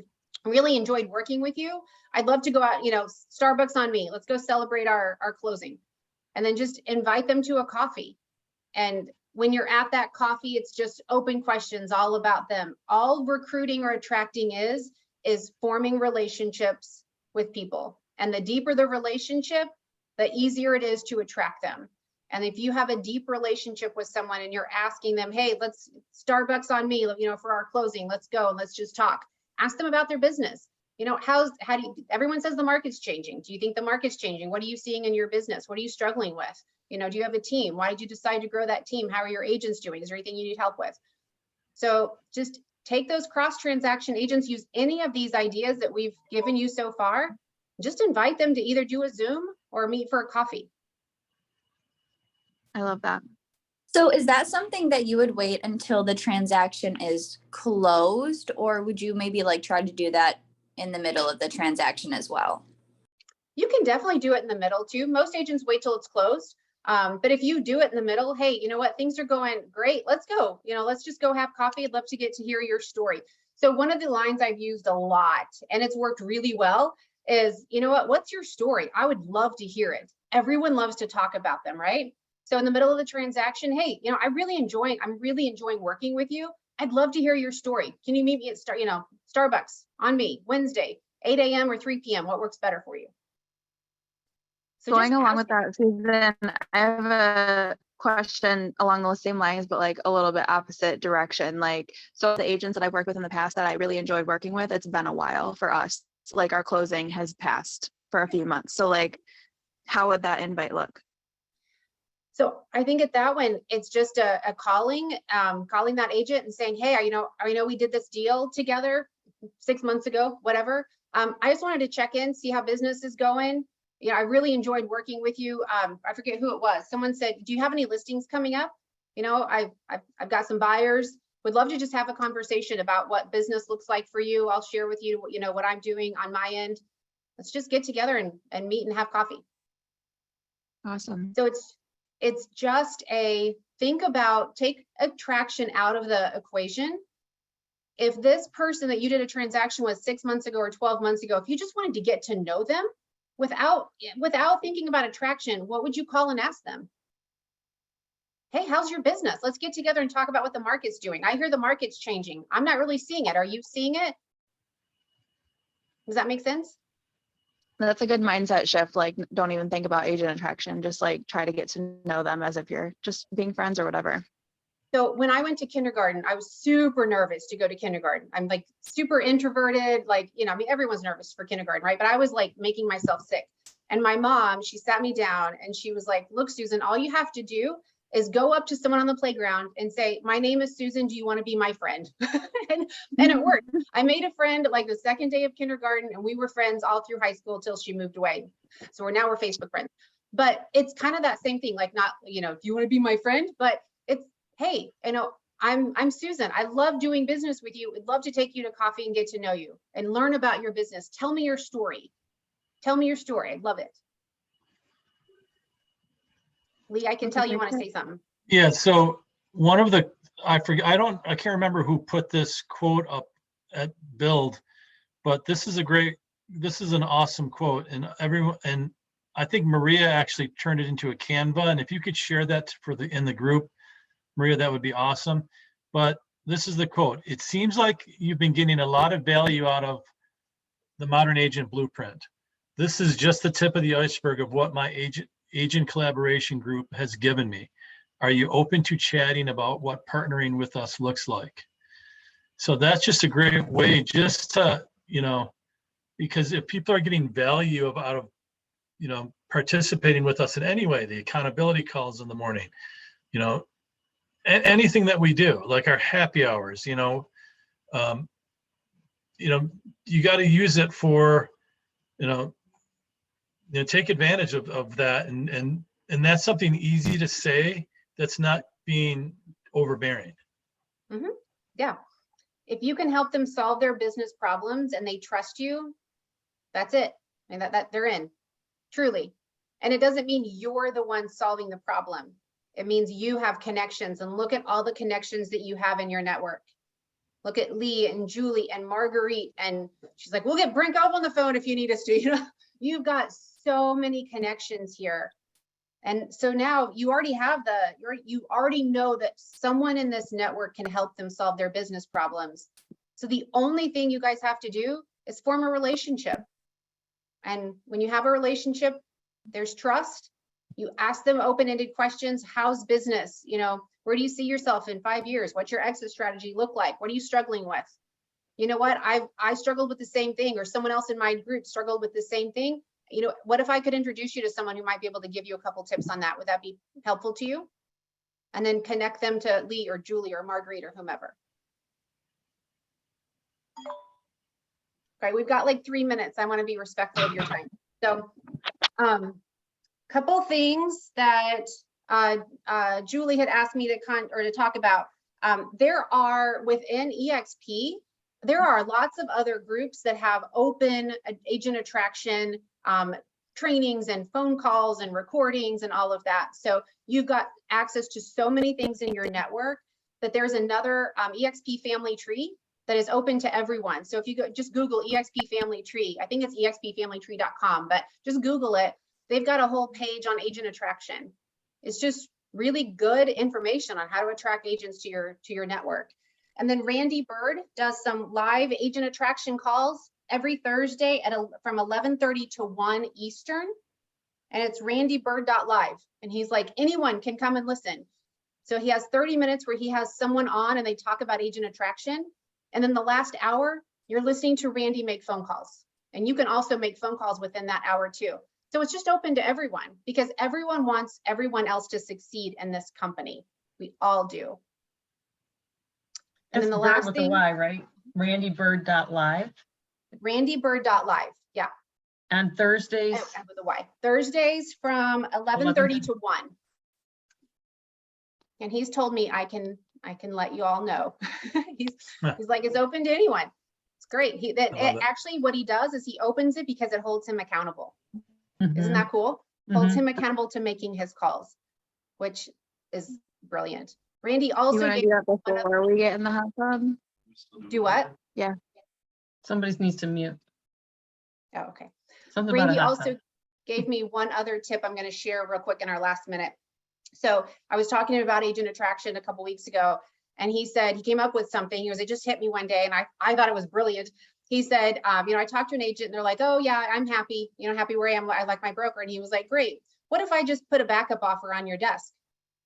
really enjoyed working with you. I'd love to go out, Starbucks on me. Let's go celebrate our closing. And then just invite them to a coffee. And when you're at that coffee, it's just open questions all about them. All recruiting or attracting is forming relationships with people. And the deeper the relationship, the easier it is to attract them. And if you have a deep relationship with someone and you're asking them, hey, let's Starbucks on me, for our closing, let's go and let's just talk. Ask them about their business. Everyone says the market's changing. Do you think the market's changing? What are you seeing in your business? What are you struggling with? Do you have a team? Why did you decide to grow that team? How are your agents doing? Is there anything you need help with? So just take those cross-transaction agents, use any of these ideas that we've given you so far, just invite them to either do a Zoom or meet for a coffee. I love that. So is that something that you would wait until the transaction is closed, or would you maybe like try to do that in the middle of the transaction as well? You can definitely do it in the middle too. Most agents wait till it's closed. But if you do it in the middle, hey, you know what? Things are going great. Let's go. Let's just go have coffee. I'd love to get to hear your story. So one of the lines I've used a lot, and it's worked really well, is, you know what? What's your story? I would love to hear it. Everyone loves to talk about them, right? So in the middle of the transaction, hey, I'm really enjoying working with you. I'd love to hear your story. Can you meet me at Starbucks on me Wednesday, 8 a.m. or 3 p.m.? What works better for you? So Going along with that, Susan, I have a question along those same lines, but like a little bit opposite direction. So the agents that I've worked with in the past that I really enjoyed working with, it's been a while for us. Like our closing has passed for a few months. So how would that invite look? So I think at that one, it's just a calling that agent and saying, hey, I know we did this deal together 6 months ago, whatever. I just wanted to check in, see how business is going. I really enjoyed working with you. I forget who it was. Someone said, do you have any listings coming up? I've got some buyers. Would love to just have a conversation about what business looks like for you. I'll share with you, what I'm doing on my end. Let's just get together and meet and have coffee. Awesome. So it's just take attraction out of the equation. If this person that you did a transaction with 6 months ago or 12 months ago, if you just wanted to get to know them without thinking about attraction, what would you call and ask them? Hey, how's your business? Let's get together and talk about what the market's doing. I hear the market's changing. I'm not really seeing it. Are you seeing it? Does that make sense? That's a good mindset shift. Like, don't even think about agent attraction. Just like try to get to know them as if you're just being friends or whatever. So when I went to kindergarten, I was super nervous to go to kindergarten. I'm like super introverted, like, I mean, everyone's nervous for kindergarten, right? But I was like making myself sick. And my mom, she sat me down and she was like, look, Susan, all you have to do is go up to someone on the playground and say, my name is Susan, do you want to be my friend? and it worked. I made a friend like the second day of kindergarten, and we were friends all through high school till she moved away. So we're Facebook friends. But it's kind of that same thing, like not, do you want to be my friend? But it's, hey, I'm Susan. I love doing business with you. I'd love to take you to coffee and get to know you and learn about your business. Tell me your story. Tell me your story. I'd love it. Lee, I can tell you want to say something. Yeah, so one of the, I can't remember who put this quote up at Build, but this is an awesome quote, and I think Maria actually turned it into a Canva, and if you could share that in the group, Maria, that would be awesome. But this is the quote. It seems like you've been getting a lot of value out of the Modern Agent Blueprint. This is just the tip of the iceberg of what my agent collaboration group has given me. Are you open to chatting about what partnering with us looks like? So that's just a great way just to, because if people are getting value out of, participating with us in any way, the accountability calls in the morning, anything that we do, like our happy hours, you got to use it for, take advantage of that. And that's something easy to say that's not being overbearing. Mm-hmm. Yeah. If you can help them solve their business problems and they trust you, that's it. And that they're in, truly. And it doesn't mean you're the one solving the problem. It means you have connections, and look at all the connections that you have in your network. Look at Lee and Julie and Marguerite. And she's like, we'll get Brink up on the phone if you need us to, you've got so many connections here. And so now you already have you already know that someone in this network can help them solve their business problems. So the only thing you guys have to do is form a relationship. And when you have a relationship, there's trust. You ask them open-ended questions. How's business? Where do you see yourself in 5 years? What's your exit strategy look like? What are you struggling with? You know what? I struggled with the same thing, or someone else in my group struggled with the same thing. What if I could introduce you to someone who might be able to give you a couple tips on that? Would that be helpful to you? And then connect them to Lee or Julie or Marguerite or whomever. Okay, we've got like 3 minutes. I want to be respectful of your time. So, couple things that Julie had asked me to talk about. There are within EXP, there are lots of other groups that have open agent attraction trainings and phone calls and recordings and all of that. So you've got access to so many things in your network that there's another EXP family tree that is open to everyone. So if you just Google EXP family tree, I think it's expfamilytree.com, but just Google it. They've got a whole page on agent attraction. It's just really good information on how to attract agents to your network. And then Randy Bird does some live agent attraction calls every Thursday from 11:30 to 1 Eastern. And it's randybird.live. And he's like, anyone can come and listen. So he has 30 minutes where he has someone on and they talk about agent attraction. And then the last hour, you're listening to Randy make phone calls. And you can also make phone calls within that hour too. So it's just open to everyone, because everyone wants everyone else to succeed in this company. We all do. And then the last thing, Y, right? randybird.live. randybird.live. Yeah. On Thursdays. With a Y. Thursdays from 11:30 to 1. And he's told me I can let you all know. he's like, it's open to anyone. It's great. Actually what he does is he opens it because it holds him accountable. Mm-hmm. Isn't that cool? holds Mhm. him accountable to making his calls, which is brilliant. Randy You also want to gave do that one of- before we get in the hot tub? do what? Somebody needs to mute. Oh, okay. Something about a Randy hot also tub. gave me one other tip I'm going to share real quick in our last minute. So I was talking to him about agent attraction a couple weeks ago, and he said he came up with something. He goes, it just hit me one day, and I thought it was brilliant. He said, I talked to an agent, and they're like, oh yeah, I'm happy, happy where I am. I like my broker. And he was like, great. What if I just put a backup offer on your desk?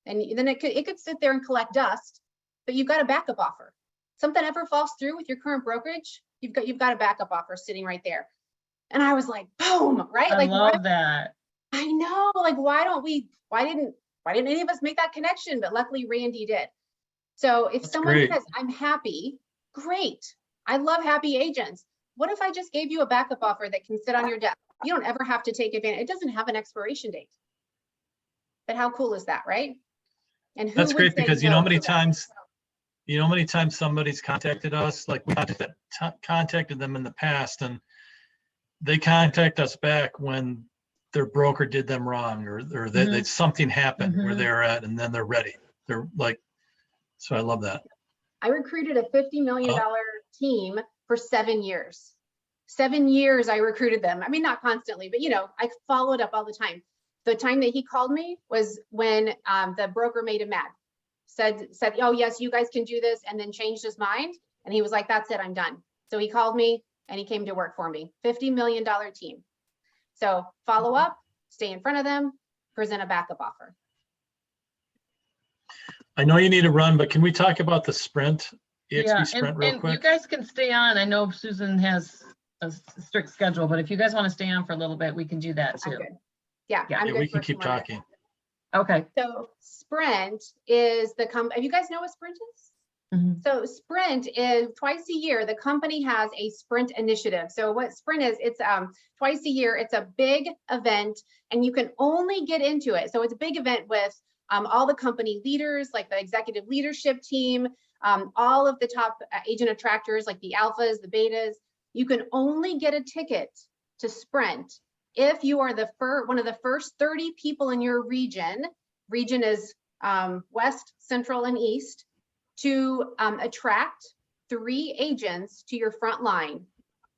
And then it could sit there and collect dust, but you've got a backup offer. Something ever falls through with your current brokerage, you've got a backup offer sitting right there. And I was like, boom, right? I Like, love that. I know, like, why didn't any of us make that connection? But luckily Randy did. So if That's someone great. says, I'm happy, great. I love happy agents. What if I just gave you a backup offer that can sit on your desk? You don't ever have to take advantage. It doesn't have an expiration date. But how cool is that, right? And who That's would great say because you know no how many to that? times somebody's contacted us, like we contacted them in the past, and they contact us back when their broker did them wrong, or that something happened where Mhm. they're at, and then they're ready. They're like, so I love that. I recruited a $50 million team for 7 years. 7 years I recruited them. I mean, not constantly, but I followed up all the time. The time that he called me was when the broker made him mad. Said, oh yes, you guys can do this, and then changed his mind. And he was like, that's it, I'm done. So he called me and he came to work for me. $50 million team. So follow up, stay in front of them, present a backup offer. I know you need to run, but can we talk about the sprint, EXP sprint and, real and you quick? guys can stay on. I know Susan has a strict schedule, but if you guys want to stay on for a little bit, we can do that I'm too. good. Yeah, Yeah, I'm Yeah, good we for can keep some more minutes. talking. Okay. So Sprint is the company. You guys know what Sprint is? Mhm. So Sprint is twice a year. The company has a Sprint initiative. So what Sprint is, it's twice a year. It's a big event, and you can only get into it. So it's a big event with all the company leaders, like the executive leadership team, all of the top agent attractors, like the alphas, the betas. You can only get a ticket to Sprint if you are one of the first 30 people in your region. Region is West, Central, and East, to attract 3 agents to your front line.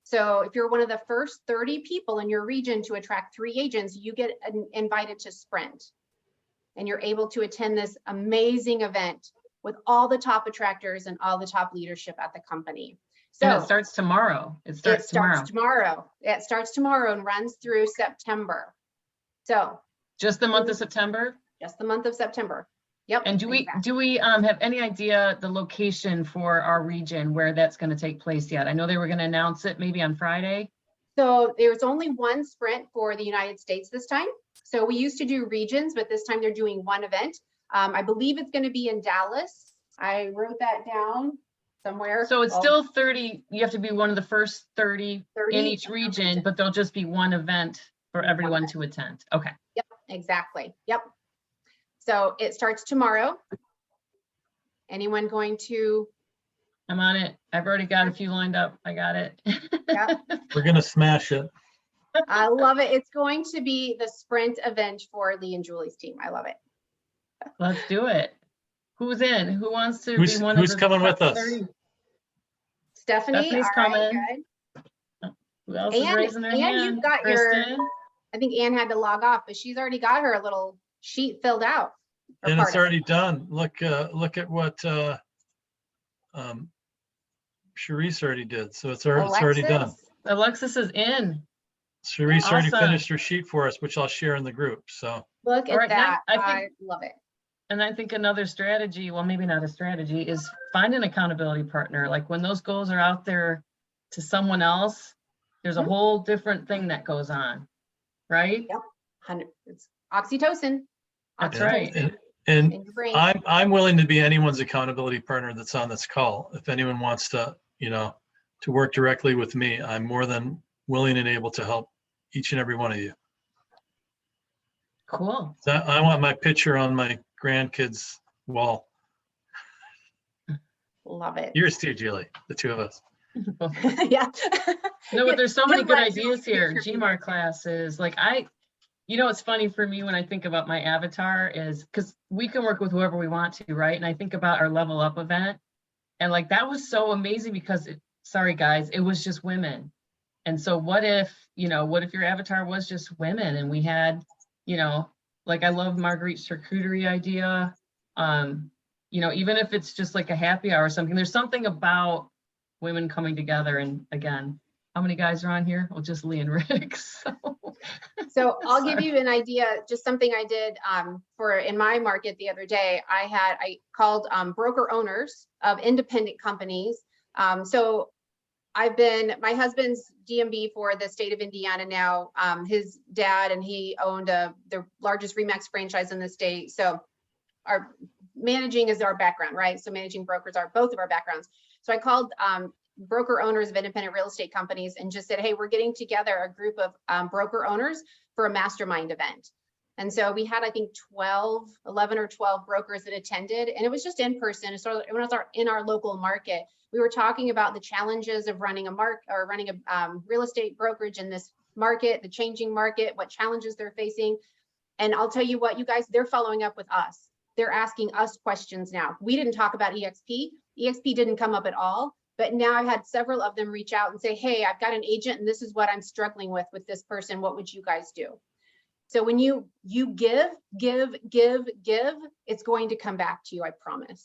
So if you're one of the first 30 people in your region to attract 3 agents, you get invited to Sprint. And you're able to attend this amazing event with all the top attractors and all the top leadership at the company. So And it starts tomorrow. It starts tomorrow. tomorrow. It starts tomorrow and runs through September. So Just the month of September? just the month of September. Yep. And do exactly. we have any idea the location for our region where that's going to take place yet? I know they were going to announce it maybe on Friday. So there's only one Sprint for the United States this time. So we used to do regions, but this time they're doing one event. I believe it's going to be in Dallas. I wrote that down somewhere. So it's still 30, you have to be one of the first 30 30 in each region, but there'll just be one event for everyone to attend. Okay. Yep, exactly. Yep. So it starts tomorrow. Anyone going to? I'm on it. I've already got a few lined up. I got it. Yep. We're gonna smash it. I love it. It's going to be the Sprint event for Lee and Julie's team. I love it. Let's do it. Who's in? Who wants to Who's be one of who's the coming with top us? 30? Stephanie, Stephanie's all right, coming. good. Who else is raising their hand? You've got Kristen? I think Anne had to log off, but she's already got her little sheet filled out. or And part it's of it. already done. Look at what Sharice already did. So it's already done. Alexis? Alexis is in. Sharice already Awesome. finished her sheet for us, which I'll share in the group. So Look All at right, now, that. I I think- love it. And I think another strategy, well, maybe not a strategy, is find an accountability partner. Like when those goals are out there to someone else, there's a Mhm. whole different thing that goes on, right? Yep. It's oxytocin. That's Oxytocin right. and in your brain. I'm willing to be anyone's accountability partner that's on this call. If anyone wants to, to work directly with me, I'm more than willing and able to help each and every one of you. Cool. So I want my picture on my grandkids' wall. Love it. Yours too, Julie, the 2 of us. Yeah. No, but there's so many You're good right, ideas Julie, here. picture me GMAR there. classes, like You know, it's funny for me when I think about my avatar is because we can work with whoever we want to, right? And I think about our Level Up event, and like that was so amazing because sorry guys, it was just women. And so what if your avatar was just women and we had, like I love Marguerite's charcuterie idea. Even if it's just like a happy hour or something, there's something about women coming together. And again, how many guys are on here? Well, just Lee and Rick. So I'll give Sorry. you an idea, just something I did in my market the other day. I called broker owners of independent companies. So my husband's DMV for the state of Indiana now. His dad and he owned the largest Remax franchise in the state. So our managing is our background, right? So managing brokers are both of our backgrounds. So I called broker owners of independent real estate companies and just said, hey, we're getting together a group of broker owners for a mastermind event. And so we had, I think 11 or 12 brokers that attended, and it was just in person. So it was in our local market. We were talking about the challenges of running a real estate brokerage in this market, the changing market, what challenges they're facing. And I'll tell you what, you guys, they're following up with us. They're asking us questions now. We didn't talk about EXP. EXP didn't come up at all. But now I've had several of them reach out and say, hey, I've got an agent and this is what I'm struggling with this person. What would you guys do? So when you give, it's going to come back to you, I promise.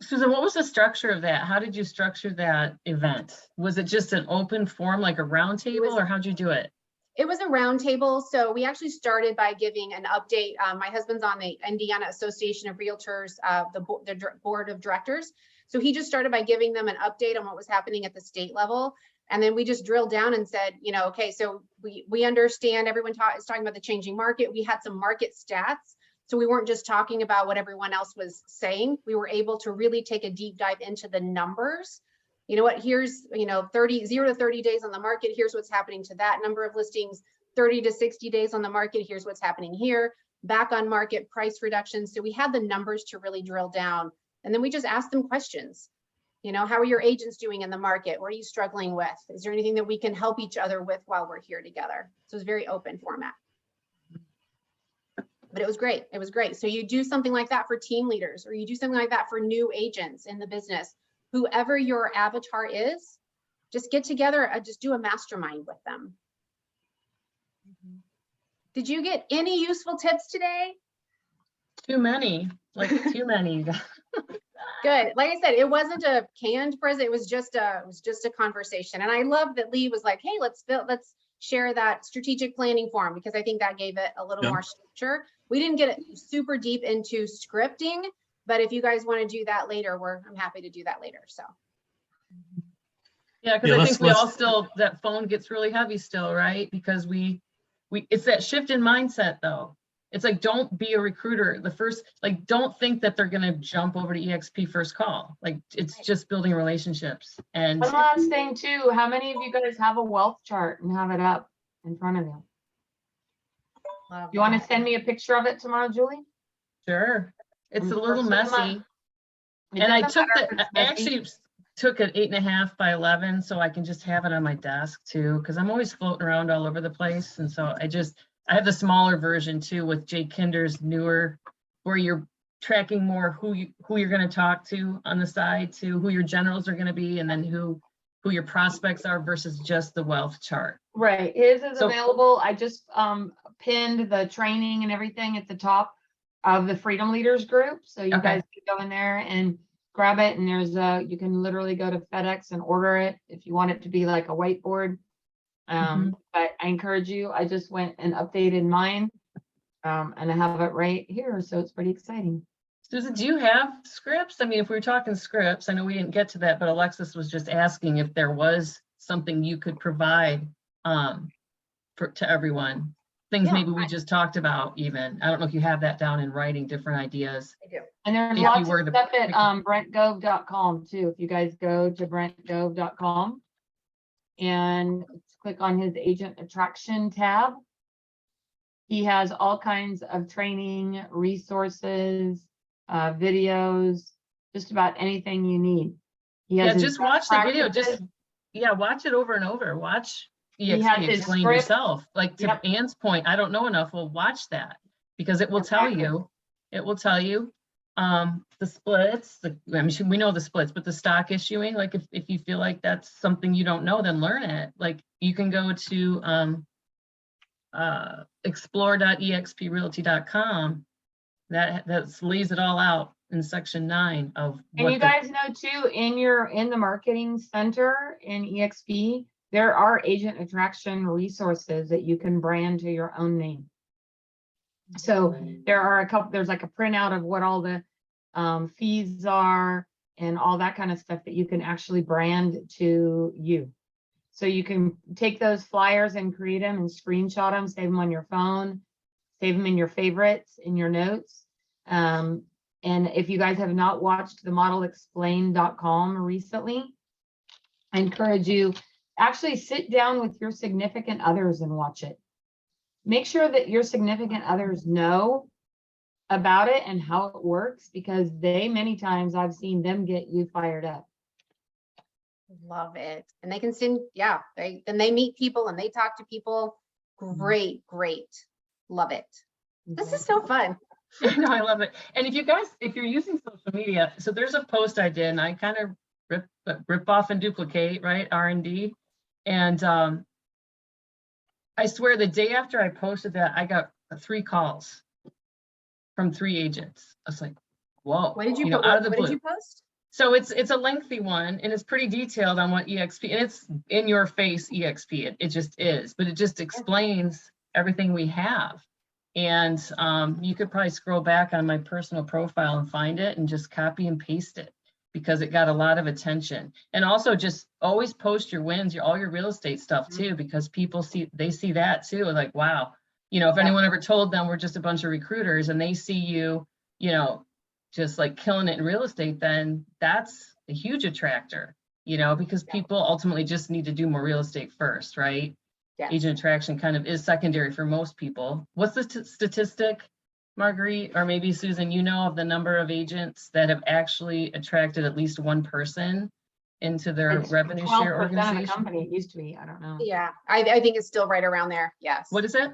Susan, what was the structure of that? How did you structure that event? Was it just an open forum, like a round table, or how'd you do it? It was a round table. So we actually started by giving an update. My husband's on the Indiana Association of Realtors, the board of directors. So he just started by giving them an update on what was happening at the state level. And then we just drilled down and said, okay, so we understand everyone is talking about the changing market. We had some market stats. So we weren't just talking about what everyone else was saying. We were able to really take a deep dive into the numbers. You know what, here's, 0 to 30 days on the market. Here's what's happening to that number of listings, 30 to 60 days on the market. Here's what's happening here, back on market price reductions. So we had the numbers to really drill down. And then we just asked them questions. How are your agents doing in the market? What are you struggling with? Is there anything that we can help each other with while we're here together? So it's very open format. But it was great. It was great. So you do something like that for team leaders, or you do something like that for new agents in the business. Whoever your avatar is, just get together and just do a mastermind with them. Did you get any useful tips today? Too many, like too many. Good. Like I said, it wasn't a canned present. It was just a conversation. And I love that Lee was like, hey, let's share that strategic planning form, because I think that gave it a little more structure. We didn't get super deep into scripting, but if you guys want to do that later, I'm happy to do that later. So. Yeah, because I think we all still, that phone gets really heavy still, right? Because it's that shift in mindset though. It's like, don't be a recruiter. Don't think that they're going to jump over to EXP first call. Like, it's just building relationships. And one last thing too, how many of you guys have a wealth chart and have it up in front of you? You want to send me a picture of it tomorrow, Julie? Sure. It's a little messy. And I actually took an 8.5 by 11 so I can just have it on my desk too, because I'm always floating around all over the place. And so I have the smaller version too with Jay Kinder's newer, where you're tracking more who you're going to talk to on the side, to who your generals are going to be, and then who your prospects are versus just the wealth chart. Right. His is available. I just pinned the training and everything at the top of the Freedom Leaders group. So you guys can go in there and grab it. And you can literally go to FedEx and order it if you want it to be like a whiteboard. But I encourage you, I just went and updated mine and I have it right here. So it's pretty exciting. Susan, do you have scripts? I mean, if we were talking scripts, I know we didn't get to that, but Alexis was just asking if there was something you could provide to everyone. Things maybe we just talked about even. I don't know if you have that down in writing, different ideas. I do. And there's lots of stuff at brentgove.com too. If you guys go to brentgove.com and click on his agent attraction tab, he has all kinds of training, resources, videos, just about anything you need. He has just watch the video. Watch it over and over. Watch He has EXP his explain script. yourself. Like to Yep. Ann's point, I don't know enough. Well, watch that because it will tell Exactly. you, the splits, I mean, we know the splits, but the stock issuing, like if you feel like that's something you don't know, then learn it. Like you can go to explore.exprealty.com. That lays it all out in section 9 of And what you guys know too, in the marketing center in EXP, there are agent attraction resources that you can brand to your own name. So there are there's like a printout of what all the fees are and all that kind of stuff that you can actually brand to you. So you can take those flyers and create them and screenshot them, save them on your phone, save them in your favorites, in your notes. And if you guys have not watched the modelexplain.com recently, I encourage you, actually sit down with your significant others and watch it. Make sure that your significant others know about it and how it works, because many times I've seen them get you fired up. Love it. And they can send, yeah, then they meet people and they talk to people. Great. Love it. This is so fun. No, I love it. And if you're using social media, so there's a post I did and I kind of rip off and duplicate, right? R&D. And I swear the day after I posted that, I got 3 calls from 3 agents. I was like, whoa. What did you, out of the what blue. did you post? So it's a lengthy one and it's pretty detailed on what EXP, and it's in your face EXP. It just is, but it just explains everything we have. And you could probably scroll back on my personal profile and find it and just copy and paste it because it got a lot of attention. And also just always post your wins, all your real estate stuff too, because people see that too. Like, wow, if anyone ever told them we're just a bunch of recruiters and they see you, just like killing it in real estate, then that's a huge attractor, because people ultimately just need to do more real estate first, right? Yes. Agent attraction kind of is secondary for most people. What's the statistic, Marguerite, or maybe Susan, of the number of agents that have actually attracted at least one person into their It's revenue 12% share of the organization? company. It used to be, I don't know. Yeah, I think it's still right around there. Yes. What is it?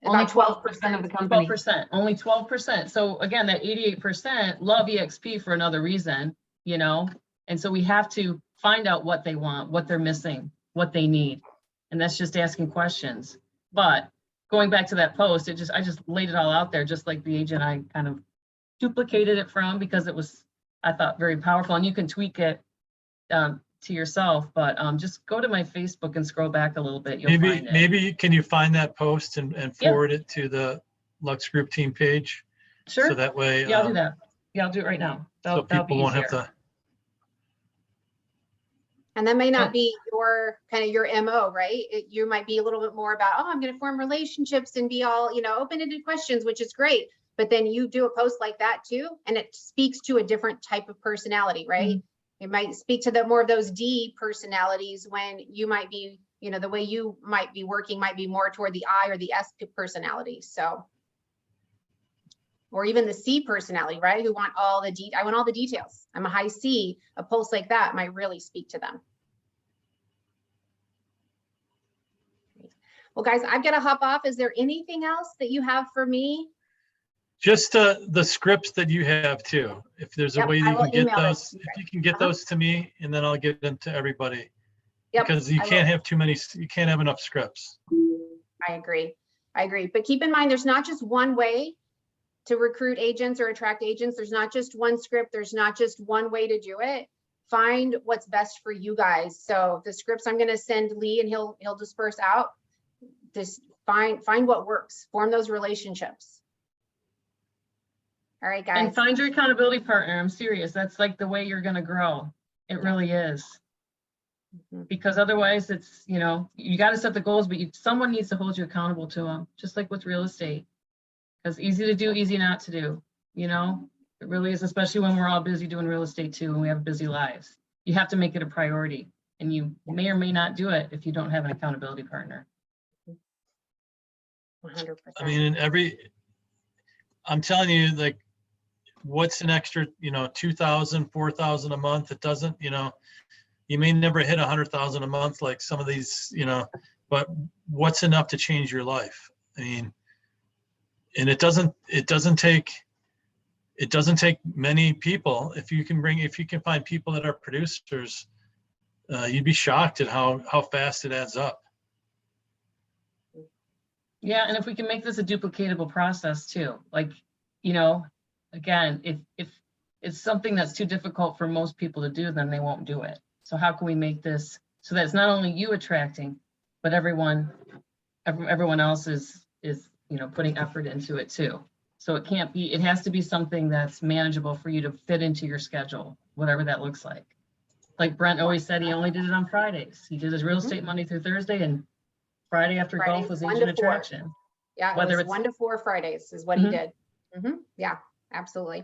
Only About 12% of the company. 12%, only 12%. So again, that 88% love EXP for another reason, and so we have to find out what they want, what they're missing, what they need. And that's just asking questions. But going back to that post, I just laid it all out there, just like the agent I kind of duplicated it from, because it was, I thought, very powerful. And you can tweak it to yourself, but just go to my Facebook and scroll back a little bit. You'll find it. Maybe can you find that post and forward it to the Lux Group team page? Sure. So that way, Yeah, I'll do that. Yeah, I'll do it right now. So people won't have to. And that may not be your MO, right? You might be a little bit more about, I'm going to form relationships and be all, open-ended questions, which is great. But then you do a post like that too, and it speaks to a different type of personality, right? Mm-hmm. It might speak to more of those D personalities when you might be, the way you might be working might be more toward the I or the S personality. So, or even the C personality, right? Who want I want all the details. I'm a high C. A post like that might really speak to them. Well, guys, I've got to hop off. Is there anything else that you have for me? Just the scripts that you have too. If there's a way you can get those, if you can get those to me, and then I'll get them to everybody. Because you can't have too many, you can't have enough scripts. I agree. But keep in mind, there's not just one way to recruit agents or attract agents. There's not just one script. There's not just one way to do it. Find what's best for you guys. So the scripts I'm going to send Lee and he'll disperse out. Just find what works. Form those relationships. All right, guys. And find your accountability partner. I'm serious. That's like the way you're going to grow. It really is. Mm-hmm. Because otherwise it's, you got to set the goals, but someone needs to hold you accountable to them, just like with real estate. Because easy to do, easy not to do, it really is, especially when we're all busy doing real estate too, and we have busy lives. You have to make it a priority, and you may or may not do it if you don't have an accountability partner. 100%. I mean, I'm telling you, like, what's an extra, 2,000, 4,000 a month? It doesn't, you may never hit 100,000 a month like some of these, but what's enough to change your life? I mean, and it doesn't take many people. If you can find people that are producers, you'd be shocked at how fast it adds up. Yeah, and if we can make this a duplicatable process too, like, you know, again, if it's something that's too difficult for most people to do, then they won't do it. So how can we make this so that it's not only you attracting, but everyone else is, you know, putting effort into it too. So it has to be something that's manageable for you to fit into your schedule, whatever that looks like. Like Brent always said, he only did it on Fridays. He did his real estate Monday through Thursday, and Friday after golf Fridays, was 1 agent to 4. attraction. Yeah, Whether it was it's 1 to 4 Fridays is what he did. Yeah, absolutely.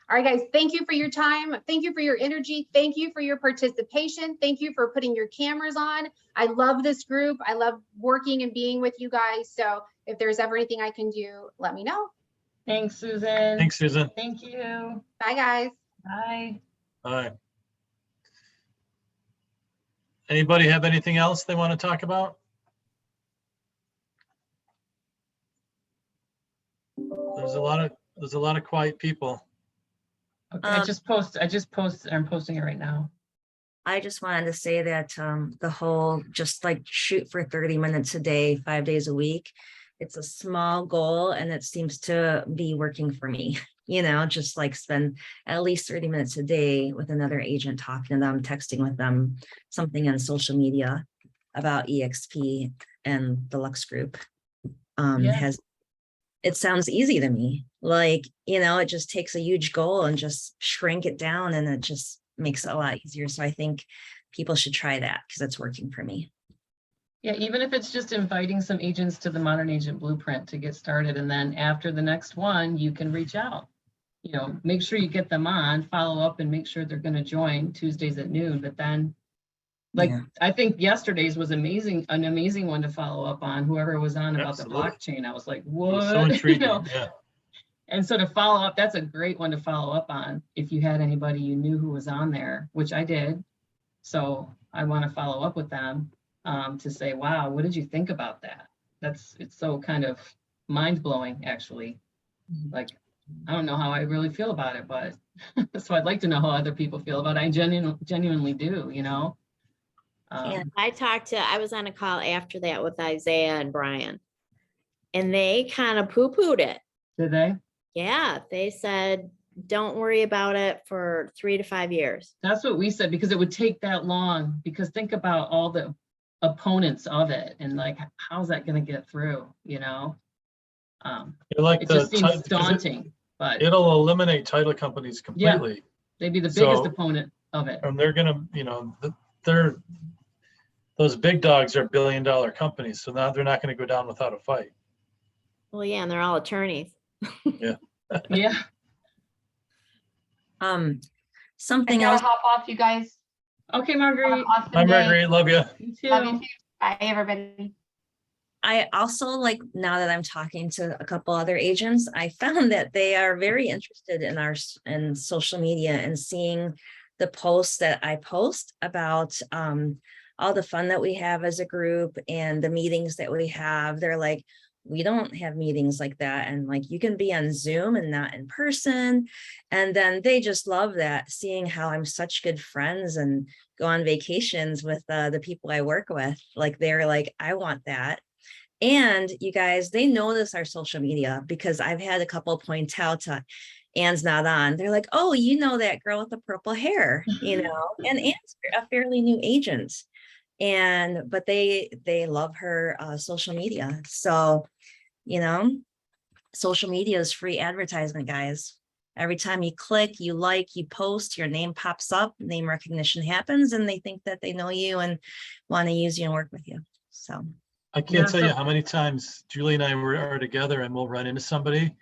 All right, guys, thank you for your time. Thank you for your energy. Thank you for your participation. Thank you for putting your cameras on. I love this group. I love working and being with you guys. So if there's ever anything I can do, let me know. Thanks, Susan. Thanks, Susan. Thank you. Bye, guys. Bye. All right. Anybody have anything else they want to talk about? There's a lot of quiet people. Okay, I'm posting it right now. I just wanted to say that the whole just like shoot for 30 minutes a day, 5 days a week, it's a small goal and it seems to be working for me. You know, just like spend at least 30 minutes a day with another agent, talking to them, texting with them, something on social media about EXP and the Lux Group. It sounds easy to me. Like, you know, it just takes a huge goal and just shrink it down, and it just makes it a lot easier. So I think people should try that because it's working for me. Yeah, even if it's just inviting some agents to the Modern Agent Blueprint to get started. And then after the next one, you can reach out, you know, make sure you get them on, follow up and make sure they're going to join Tuesdays at noon. But then I think yesterday's was an amazing one to follow up on. Whoever was on about the blockchain, I was like, what? Was so intriguing. You know? Yeah. And so to follow up, that's a great one to follow up on. If you had anybody you knew who was on there, which I did. So I want to follow up with them to say, wow, what did you think about that? It's so kind of mind blowing, actually. Like, I don't know how I really feel about it, but so I'd like to know how other people feel about it. I genuinely do, you know? And I was on a call after that with Isaiah and Brian, and they kind of poo-pooed it. Did they? Yeah, they said, don't worry about it for 3 to 5 years. That's what we said, because it would take that long, because think about all the opponents of it and like, how's that going to get through, you know? It just seems daunting, but it'll eliminate title companies completely. Yeah, they'd be the biggest opponent of it. And they're gonna, you know, those big dogs are billion-dollar companies, so now they're not going to go down without a fight. Well, yeah, and they're all attorneys. Yeah. Yeah. Something I gotta else. hop off, you guys. Okay, Marguerite. Hi, Marguerite. Love you. You too. Love you too. Bye, everybody. I also, like, now that I'm talking to a couple other agents, I found that they are very interested in social media and seeing the posts that I post about all the fun that we have as a group and the meetings that we have. They're like, we don't have meetings like that. And like, you can be on Zoom and not in person. And then they just love that, seeing how I'm such good friends and go on vacations with the people I work with. Like, they're like, I want that. And you guys, they notice our social media, because I've had a couple point out to Anne's not on. They're like, oh, you know, that girl with the purple hair, you know, and Anne's a fairly new agent. But they love her social media. So, you know, social media is free advertisement, guys. Every time you click, you like, you post, your name pops up, name recognition happens, and they think that they know you and want to use you and work with you. So I can't tell you how many times Julie and I are together and we'll run into somebody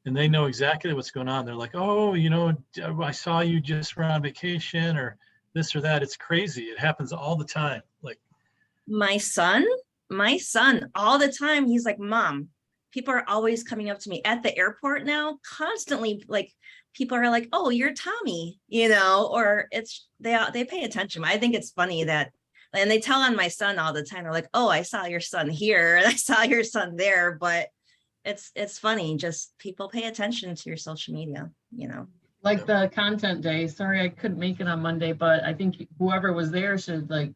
and they know exactly what's going on. They're like, oh, you know, I saw you just were on vacation or this or that. It's crazy. It happens all the time. Like my son all the time, he's like, Mom, people are always coming up to me at the airport now, constantly. Like, people are like, oh, you're Tommy, you know, or they pay attention. I think it's funny that And they tell on my son all the time. They're like, oh, I saw your son here and I saw your son there. But it's funny, just people pay attention to your social media, you know. Like the content day, sorry, I couldn't make it on Monday, but I think whoever was there should like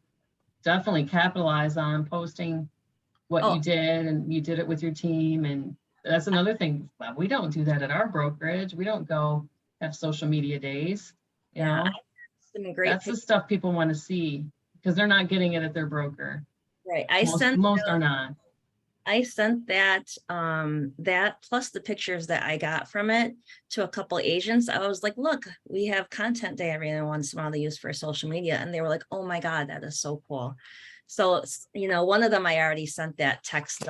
definitely capitalize on posting what Oh. you did, and you did it with your team. And that's another thing. Well, we don't do that at our brokerage. We don't go have social media days. You Yeah, know, some great that's the stuff people want to see because they're not getting it at their broker. right. Most are not. I sent that that plus the pictures that I got from it to a couple agents. I was like, look, we have content day every once in a while to use for social media. And they were like, oh my God, that is so cool. So, you know, one of them I already sent that text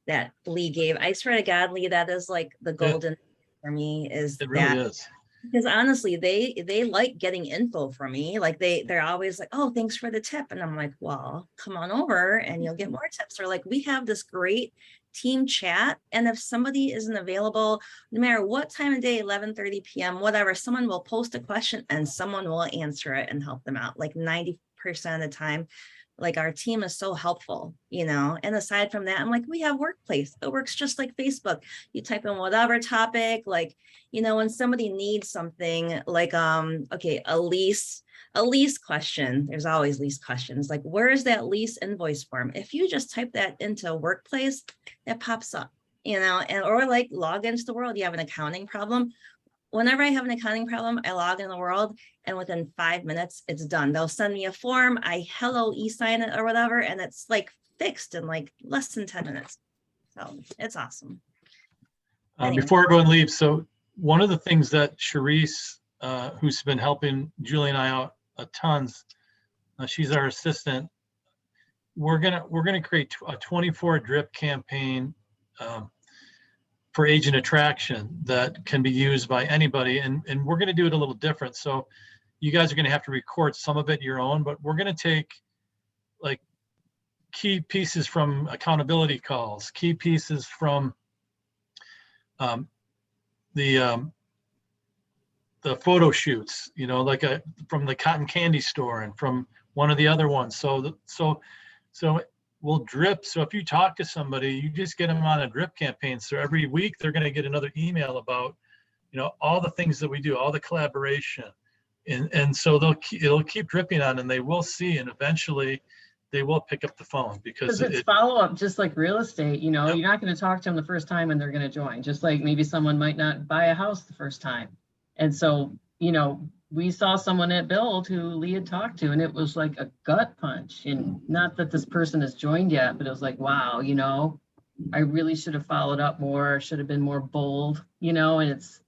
that Lee gave. I swear to God, Lee, that is like the golden for me is It really that. is. Because honestly, they like getting info from me. Like they're always like, oh, thanks for the tip. And I'm like, well, come on over and you'll get more tips. Or like, we have this great team chat. And if somebody isn't available, no matter what time of day, 11:30 p.m., whatever, someone will post a question and someone will answer it and help them out. Like 90% of the time, like our team is so helpful, you know. And aside from that, I'm like, we have Workplace. It works just like Facebook. You type in whatever topic, like, you know, when somebody needs something like, okay, a lease question, there's always lease questions. Like, where is that lease invoice form? If you just type that into Workplace, it pops up, you know. And or like log into the world, you have an accounting problem. Whenever I have an accounting problem, I log in the world and within 5 minutes, it's done. They'll send me a form, I hello e-sign it or whatever, and it's like fixed in like less than 10 minutes. So it's awesome. Anyway. Before everyone leaves, so one of the things that Charisse, who's been helping Julie and I out a tons, she's our assistant. We're gonna create a 24 drip campaign for agent attraction that can be used by anybody, and we're gonna do it a little different. So you guys are gonna have to record some of it your own, but we're gonna take like key pieces from accountability calls, key pieces from the photo shoots, you know, like from the cotton candy store and from one of the other ones. So we'll drip. So if you talk to somebody, you just get them on a drip campaign. So every week they're going to get another email about, you know, all the things that we do, all the collaboration, and so it'll keep dripping on, and they will see, and eventually they will pick up the phone because it's follow-up, just like real estate. You know, Yep. You're not going to talk to them the first time and they're going to join, just like maybe someone might not buy a house the first time. And so, you know, we saw someone at Build who Lee had talked to, and it was like a gut punch. And not that this person has joined yet, but it was like, wow, you know, I really should have followed up more, should have been more bold, you know. And it's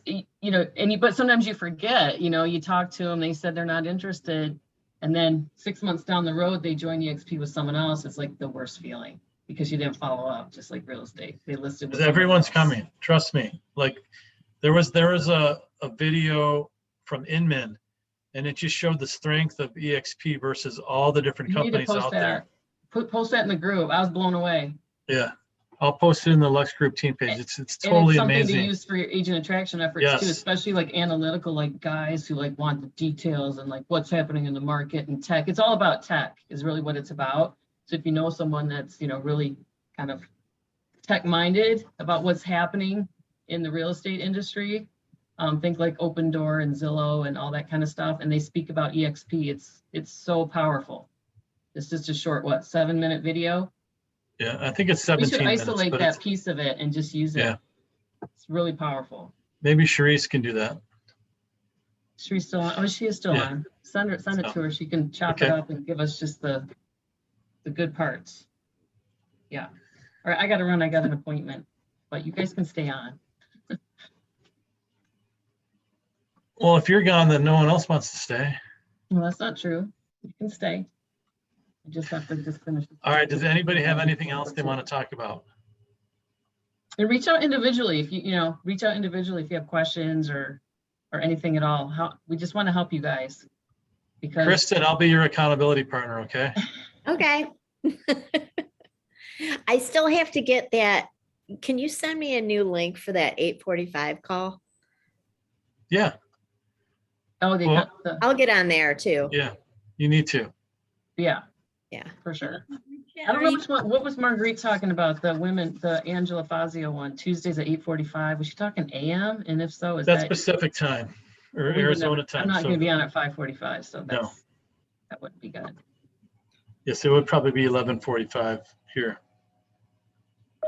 you know, but sometimes you forget, you know, you talk to them, they said they're not interested. And then 6 months down the road, they join EXP with someone else. It's like the worst feeling because you didn't follow up, just like real estate. They listed with everyone's someone else. coming. Trust me. Like there was a video from Inman, and it just showed the strength of EXP versus all the different You need to companies post out that. there. Post that in the group. I was blown away. Yeah, I'll post it in the Lux Group team page. It's And totally it's something amazing. to use for your agent attraction efforts Yes. too, especially like analytical, like guys who like want the details and like what's happening in the market and tech. It's all about tech is really what it's about. So if you know someone that's, you know, really kind of tech minded about what's happening in the real estate industry, think like Open Door and Zillow and all that kind of stuff. And they speak about EXP. It's so powerful. It's just a short, 7-minute video? Yeah, I think it's We 17 should minutes. isolate But that piece of it and just use it. Yeah. It's really powerful. maybe Charisse can do that. She's still on. Oh, she is still Yeah. on. Send it So, to her. She can chop it okay. up and give us just the good parts. Yeah. All right, I got to run. I got an appointment, but you guys can stay on. Well, if you're gone, then no one else wants to stay. Well, that's not true. You can stay. I just have to just finish. All right. Does anybody have anything else they want to talk about? And reach out individually if you reach out individually if you have questions or anything at all. We just want to help you guys. Because Kristen, I'll be your accountability partner. Okay. Okay. I still have to get that. Can you send me a new link for that 8:45 call? Yeah. oh, Well, I'll get on there too. Yeah. You need to. Yeah, Yeah. for sure. I don't know which one, what was Marguerite talking about? The women, the Angela Fazio one, Tuesdays at 8:45. Was she talking AM? And if so, is That's that? Pacific time or we would Arizona never- time. I'm not So gonna be on at 5:45, so No. that's, that wouldn't be good. yes, it would probably be 11:45 here.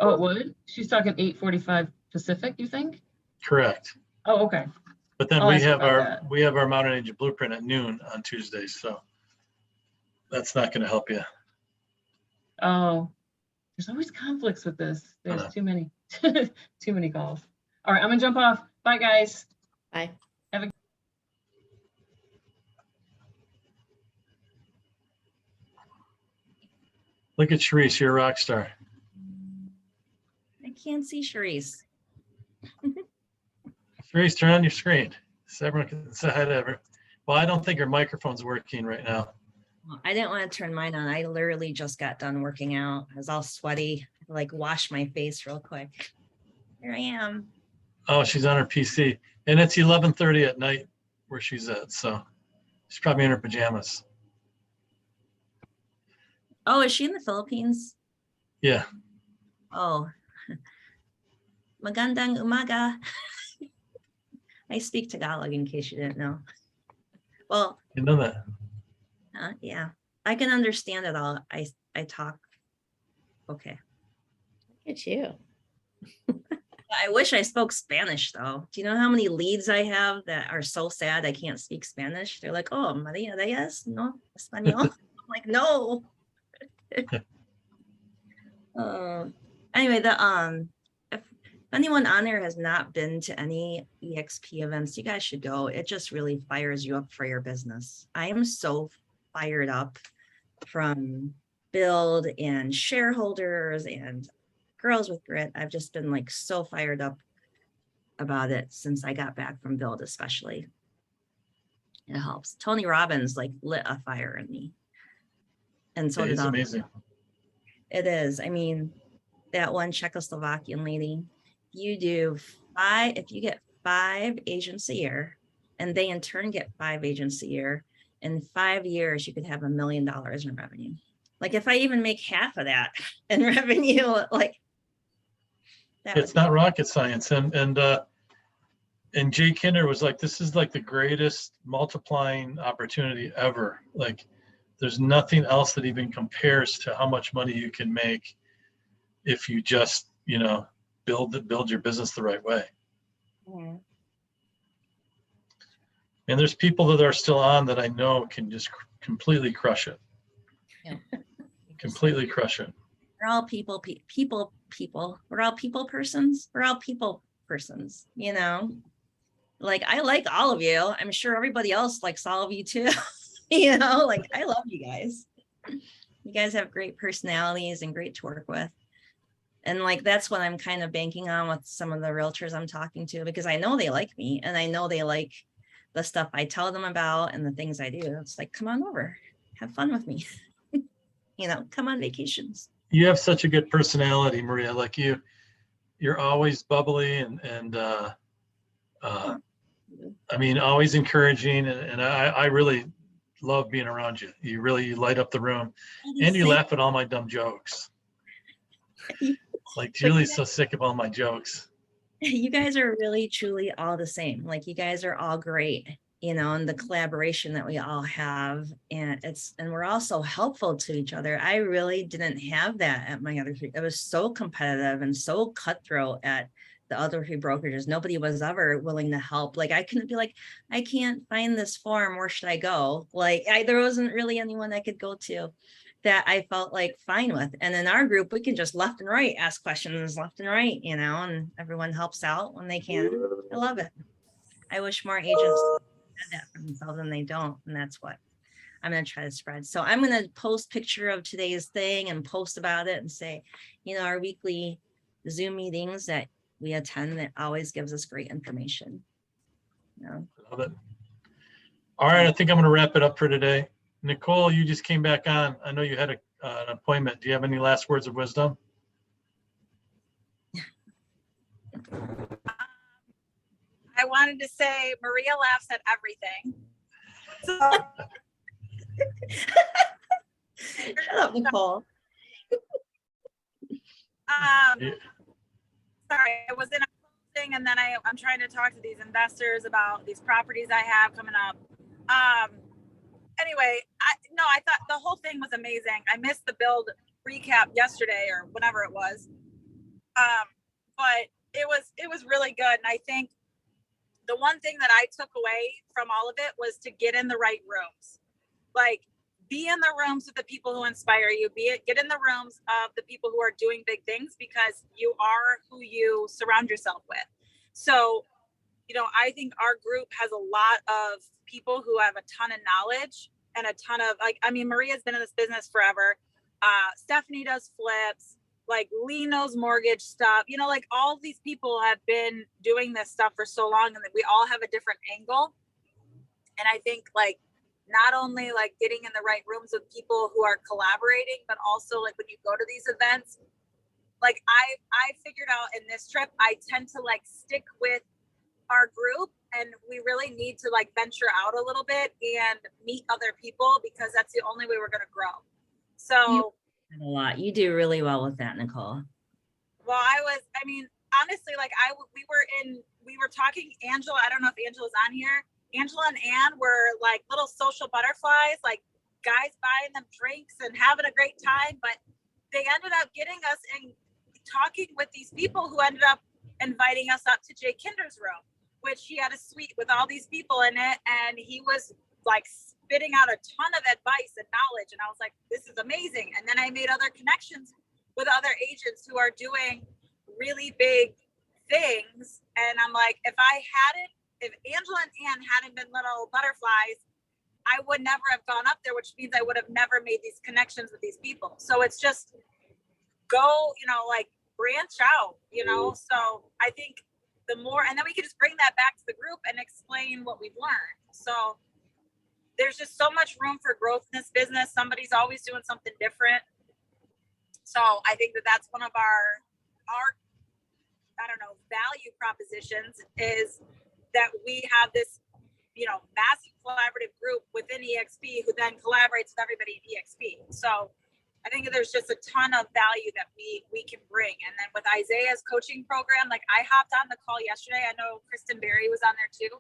Oh, it would? She's talking 8:45 Pacific, you think? Correct. Oh, okay. But then I'll we ask have about our Mountain Angel Blueprint at noon on Tuesdays, so that's not going to help you. Oh, there's always conflicts with this. There's know. too many, too many calls. All right, I'm gonna jump off. Bye, guys. Bye. Look at Sharice, you're a rock star. I can't see Sharice. Sharice, turn on your screen so everyone can say hi to everyone. Well, I don't think her microphone's working right now. Well, I didn't want to turn mine on. I literally just got done working out. I was all sweaty, like wash my face real quick. Here I am. Oh, she's on her PC, and it's 11:30 at night where she's at, so she's probably in her pajamas. Oh, is she in the Philippines? Yeah. Oh, magandang umaga. I speak Tagalog in case you didn't know. Well, You know that. yeah, I can understand it all. I talk. Okay. Look at you. I wish I spoke Spanish though. Do you know how many leads I have that are so sad I can't speak Spanish? They're like, oh, Maria Reyes, no español. I'm like, no. Anyway, if anyone on there has not been to any EXP events, you guys should go. It just really fires you up for your business. I am so fired up from Build and shareholders and Girls with Grit. I've just been like so fired up about it since I got back from Build, especially. It helps. Tony Robbins like lit a fire in me. And so Yeah, did he's others. amazing. It is. I mean, that one Czechoslovakian lady, if you get 5 agents a year, and they in turn get 5 agents a year, in 5 years, you could have $1 million in revenue. Like if I even make half of that in revenue, like that It's not rocket science. And Jay Kinder was like, this is like the greatest multiplying opportunity ever. Like there's nothing else that even compares to how much money you can make if you just, build your business the right way. Yeah. And there's people that are still on that I know can just completely crush it. Yeah. Completely crush it. We're all people. We're all people persons. We're all people persons, Like I like all of you. I'm sure everybody else likes all of you too. Like I love you guys. You guys have great personalities and great to work with. And like that's what I'm kind of banking on with some of the realtors I'm talking to, because I know they like me and I know they like the stuff I tell them about and the things I do. It's like, come on over, have fun with me. Come on vacations. You have such a good personality, Maria. Like you're always bubbly and I mean, always encouraging. And I really love being around you. You light up the room and you laugh at all my dumb jokes. Like Julie's so sick of all my jokes. You guys are really, truly all the same. Like you guys are all great, and the collaboration that we all have. And we're all so helpful to each other. I really didn't have that at my other 3. It was so competitive and so cutthroat at the other 3 brokerages. Nobody was ever willing to help. Like I couldn't be like, I can't find this form. Where should I go? Like there wasn't really anyone I could go to that I felt like fine with. And in our group, we can just left and right ask questions left and right, and everyone helps out when they can. I love it. I wish more agents had that for themselves and they don't. And that's what I'm going to try to spread. So I'm going to post picture of today's thing and post about it and say, our weekly Zoom meetings that we attend, that always gives us great information. Love it. All right, I think I'm going to wrap it up for today. Nicole, you just came back on. I know you had an appointment. Do you have any last words of wisdom? I wanted to say Maria laughs at everything. So Shut up, Nicole. Yeah. Sorry, I was in a thing and then I'm trying to talk to these investors about these properties I have coming up. Anyway, I thought the whole thing was amazing. I missed the build recap yesterday or whenever it was. But it was really good. And I think the one thing that I took away from all of it was to get in the right rooms. Like, be in the rooms with the people who inspire you, get in the rooms of the people who are doing big things, because you are who you surround yourself with. So, I think our group has a lot of people who have a ton of knowledge and a ton of Maria's been in this business forever. Stephanie does flips, like Lee knows mortgage stuff, like all these people have been doing this stuff for so long, and that we all have a different angle. And I think like, not only like getting in the right rooms with people who are collaborating, but also like when you go to these events, like I figured out in this trip, I tend to like stick with our group, and we really need to like venture out a little bit and meet other people, because that's the only way we're going to grow. So A lot. You do really well with that, Nicole. well, honestly, like we were talking, Angela, I don't know if Angela's on here. Angela and Ann were like little social butterflies, like guys buying them drinks and having a great time. But they ended up getting us and talking with these people who ended up inviting us up to Jay Kinder's room, which he had a suite with all these people in it. And he was like spitting out a ton of advice and knowledge. And I was like, this is amazing. And then I made other connections with other agents who are doing really big things. And I'm like, if Angela and Ann hadn't been little butterflies, I would never have gone up there, which means I would have never made these connections with these people. So it's just go, like branch out, So I think the more, and then we can just bring that back to the group and explain what we've learned. So there's just so much room for growth in this business. Somebody's always doing something different. So I think that's one of our value propositions, is that we have this, massive collaborative group within EXP who then collaborates with everybody in EXP. So I think there's just a ton of value that we can bring. And then with Isaiah's coaching program, like I hopped on the call yesterday. I know Kristen Berry was on there too.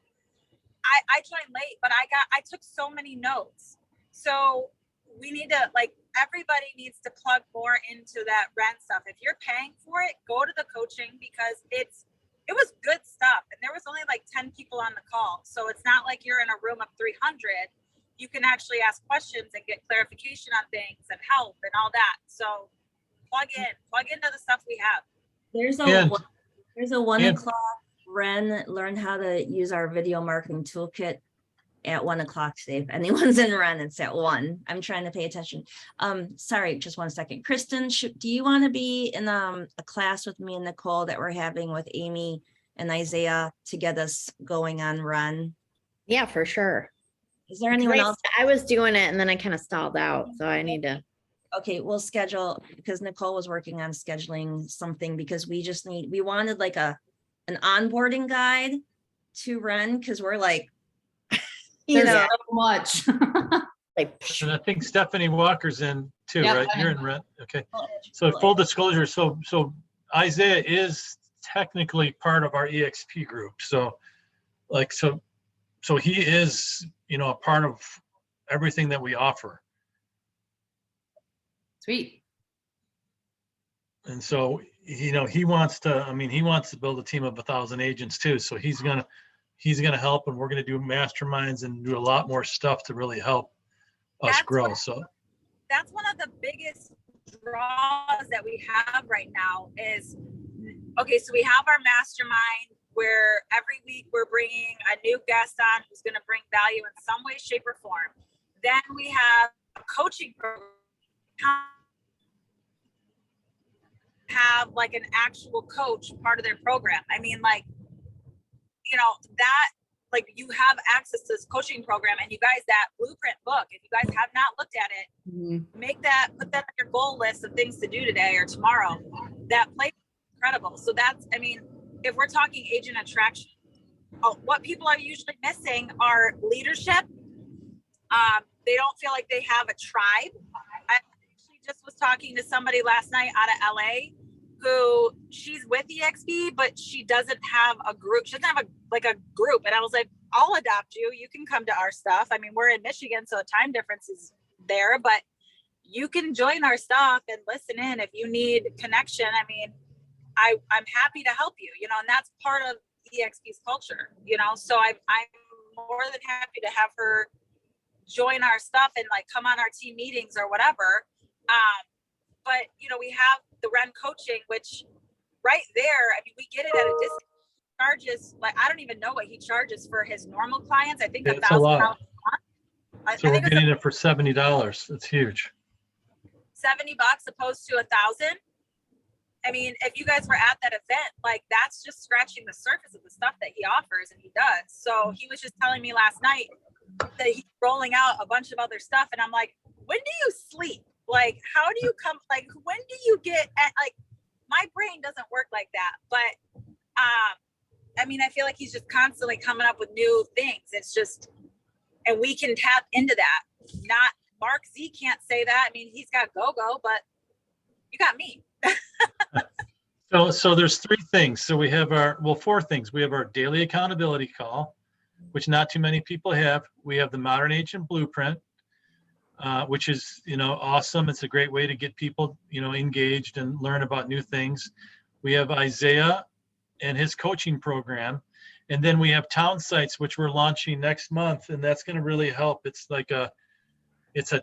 I joined late, but I took so many notes. So we need to, like, everybody needs to plug more into that rent stuff. If you're paying for it, go to the coaching, because it was good stuff. And there was only like 10 people on the call. So it's not like you're in a room of 300. You can actually ask questions and get clarification on things and help and all that. So plug into the stuff we have. There's a 1 o'clock Ren learn how to use our video marketing toolkit at 1 o'clock today. If anyone's in Ren, it's at 1. I'm trying to pay attention. Sorry, just 1 second. Kristen, do you want to be in a class with me and Nicole that we're having with Amy and Isaiah to get us going on Ren? Yeah, for sure. Is there anyone else? I was doing it and then I kind of stalled out, so I need to. Okay, we'll schedule, because Nicole was working on scheduling something, because we wanted like an onboarding guide to Ren, because we're like, There's so much. And I think Stephanie Walker's in too, Yep. right? You're in rent. Okay. So full disclosure. So Isaiah is technically part of our EXP group. So he is, a part of everything that we offer. Sweet. And so, he wants to build a team of 1,000 agents too. So he's going to help, and we're going to do masterminds and do a lot more stuff to really help us grow. So that's one of the biggest draws that we have right now is, okay, so we have our mastermind where every week we're bringing a new guest on who's going to bring value in some way, shape, or form. Then we have a coaching program, have like an actual coach part of their program. I mean, like, that, like, you have access to this coaching program, and you guys, that blueprint book, if you guys have not looked at it, put that on your goal list of things to do today or tomorrow. That place is incredible. So if we're talking agent attraction, what people are usually missing are leadership. They don't feel like they have a tribe. just was talking to somebody last night out of LA who she's with EXP, but she doesn't have a group. She doesn't have a group. And I was like, I'll adopt you. You can come to our stuff. I mean, we're in Michigan, so the time difference is there, but you can join our stuff and listen in if you need connection. I mean, I'm happy to help you, you know, and that's part of EXP's culture, you know, so I'm more than happy to have her join our stuff and like come on our team meetings or whatever. But you know, we have the Ren coaching, which right there, I mean, we get it at a discount. Charges, like, I don't even know what he charges for his normal clients. I think It's a lot. $1,000. So we're getting it for $70. It's huge. $70 opposed to $1,000. I mean, if you guys were at that event, like that's just scratching the surface of the stuff that he offers and he does. So he was just telling me last night that he's rolling out a bunch of other stuff. And I'm like, when do you sleep? Like, how do you come? Like, when do you get at, like, my brain doesn't work like that. But, I mean, I feel like he's just constantly coming up with new things. It's just, and we can tap into that. Not Mark Z can't say that. I mean, he's got go-go, but you got me. So there's three things. So we have four things. We have our daily accountability call, which not too many people have. We have the Modern Agent Blueprint, which is, you know, awesome. It's a great way to get people, you know, engaged and learn about new things. We have Isaiah and his coaching program. And then we have Town Sites, which we're launching next month. And that's going to really help. It's a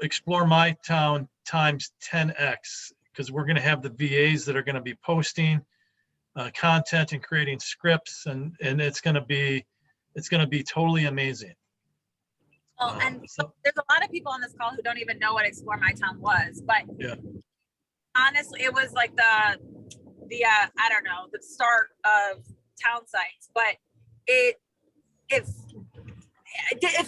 Explore My Town times 10X, because we're going to have the VAs that are going to be posting content and creating scripts, and it's going to be totally amazing. Well, and so there's a lot of people on this call who don't even know what Explore My Town was, but yeah, honestly, it was like the I don't know, the start of Town Sites, but it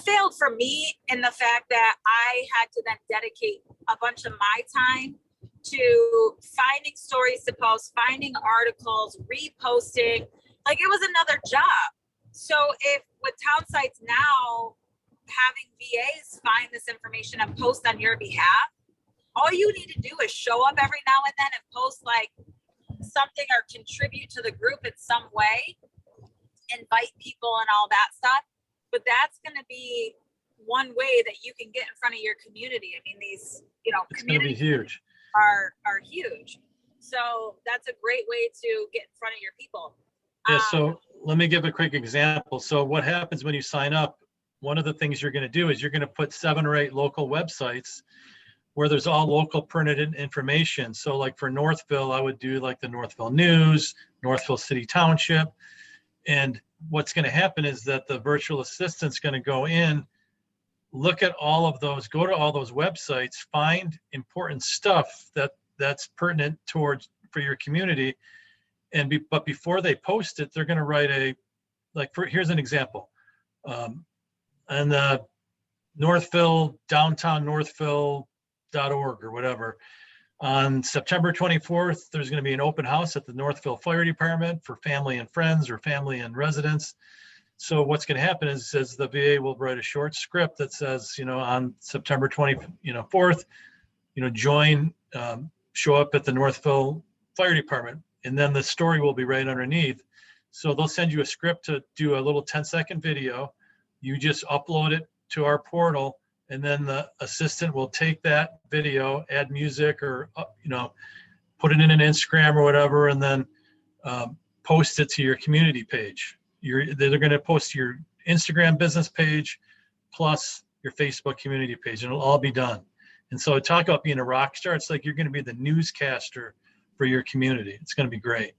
failed for me in the fact that I had to then dedicate a bunch of my time to finding stories to post, finding articles, reposting, like it was another job. So if with Town Sites now, having VAs find this information and post on your behalf, all you need to do is show up every now and then and post like something or contribute to the group in some way, invite people and all that stuff. But that's going to be one way that you can get in front of your community. I mean, these, you know, it's going to be huge. Are huge. So that's a great way to get in front of your people. Yeah, so let me give a quick example. So what happens when you sign up, one of the things you're going to do is you're going to put 7 or 8 local websites where there's all local printed information. So like for Northville, I would do like the Northville News, Northville City Township. And what's going to happen is that the virtual assistant's going to go in, look at all of those, go to all those websites, find important stuff that's pertinent for your community. But before they post it, they're going to write here's an example. And the Northville, downtown Northville.org or whatever. On September 24th, there's going to be an open house at the Northville Fire Department for family and friends or family and residents. So what's going to happen is the VA will write a short script that says, you know, on September 24th, you know, join, show up at the Northville Fire Department, and then the story will be right underneath. So they'll send you a script to do a little 10-second video. You just upload it to our portal, and then the assistant will take that video, add music, or you know, put it in an Instagram or whatever, and then post it to your community page. They're going to post to your Instagram business page plus your Facebook community page, and it'll all be done. And so talk about being a rock star. It's like you're going to be the newscaster for your community. It's going to be great.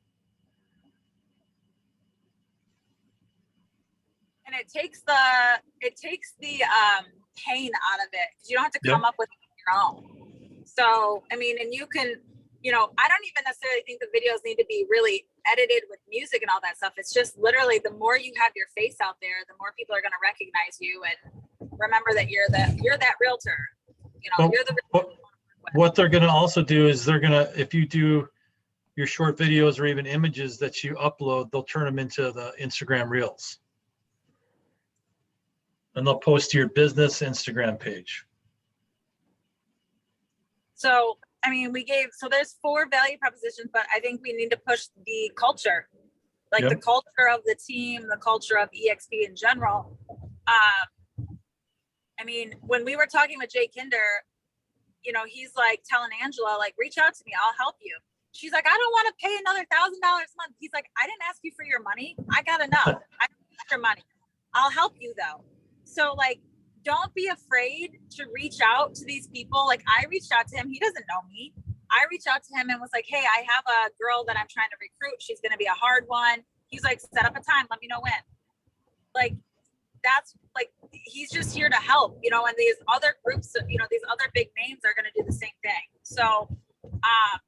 And it takes the pain out of it, because you don't have to come up with it on your own. So, I mean, and you can, you know, I don't even necessarily think the videos need to be really edited with music and all that stuff. It's just literally the more you have your face out there, the more people are going to recognize you and remember that you're that realtor. You know, you're the realtor. What they're going to also do is if you do your short videos or even images that you upload, they'll turn them into the Instagram Reels. And they'll post to your business Instagram page. So, I mean, so there's 4 value propositions, but I think we need to push the culture, like the Yep. culture of the team, the culture of EXP in general. I mean, when we were talking with Jay Kinder, you know, he's like telling Angela, like, reach out to me, I'll help you. She's like, I don't want to pay another $1,000 a month. He's like, I didn't ask you for your money. I got enough. I don't need your money. I'll help you though. So like, don't be afraid to reach out to these people. Like I reached out to him. He doesn't know me. I reached out to him and was like, hey, I have a girl that I'm trying to recruit. She's going to be a hard one. He's like, set up a time. Let me know when. Like, that's like, he's just here to help, you know, and these other groups, you know, these other big names are going to do the same thing. So I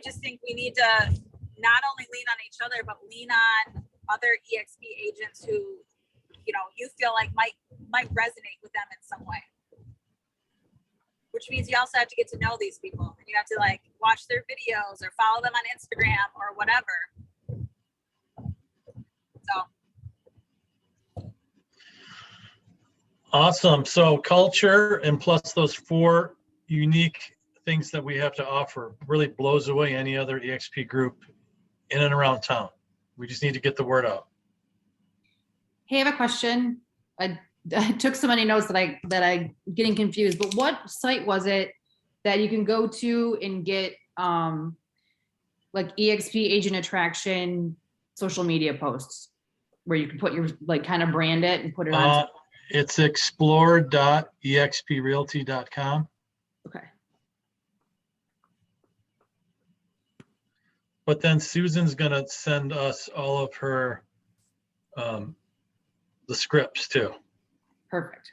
just think we need to not only lean on each other, but lean on other EXP agents who, you know, you feel like might resonate with them in some way. Which means you also have to get to know these people. And you have to like watch their videos or follow them on Instagram or whatever. So. Awesome. So culture and plus those 4 unique things that we have to offer really blows away any other EXP group in and around town. We just need to get the word out. Hey, I have a question. I took so many notes that I getting confused, but what site was it that you can go to and get like EXP agent attraction social media posts where you can put your, like, kind of brand it and put it on? It's explore.exprealty.com. Okay. But then Susan's gonna send us all of her the scripts too. Perfect.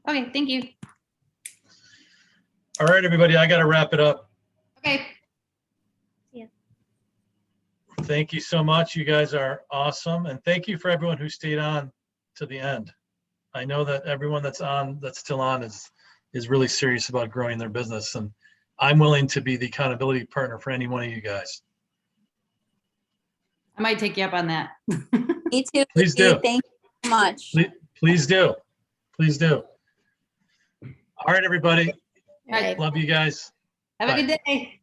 Okay, thank you. All right, everybody, I gotta wrap it up. Okay. Thank you so much. You guys are awesome. And thank you for everyone who stayed on to the end. I know that everyone that's still on is really serious about growing their business. And I'm willing to be the accountability partner for any one of you guys. I might take you up on that. Me too. Please do. Thank you so much. Please do. Please do. All right, everybody. All right. Love you guys. Have a Bye. good day.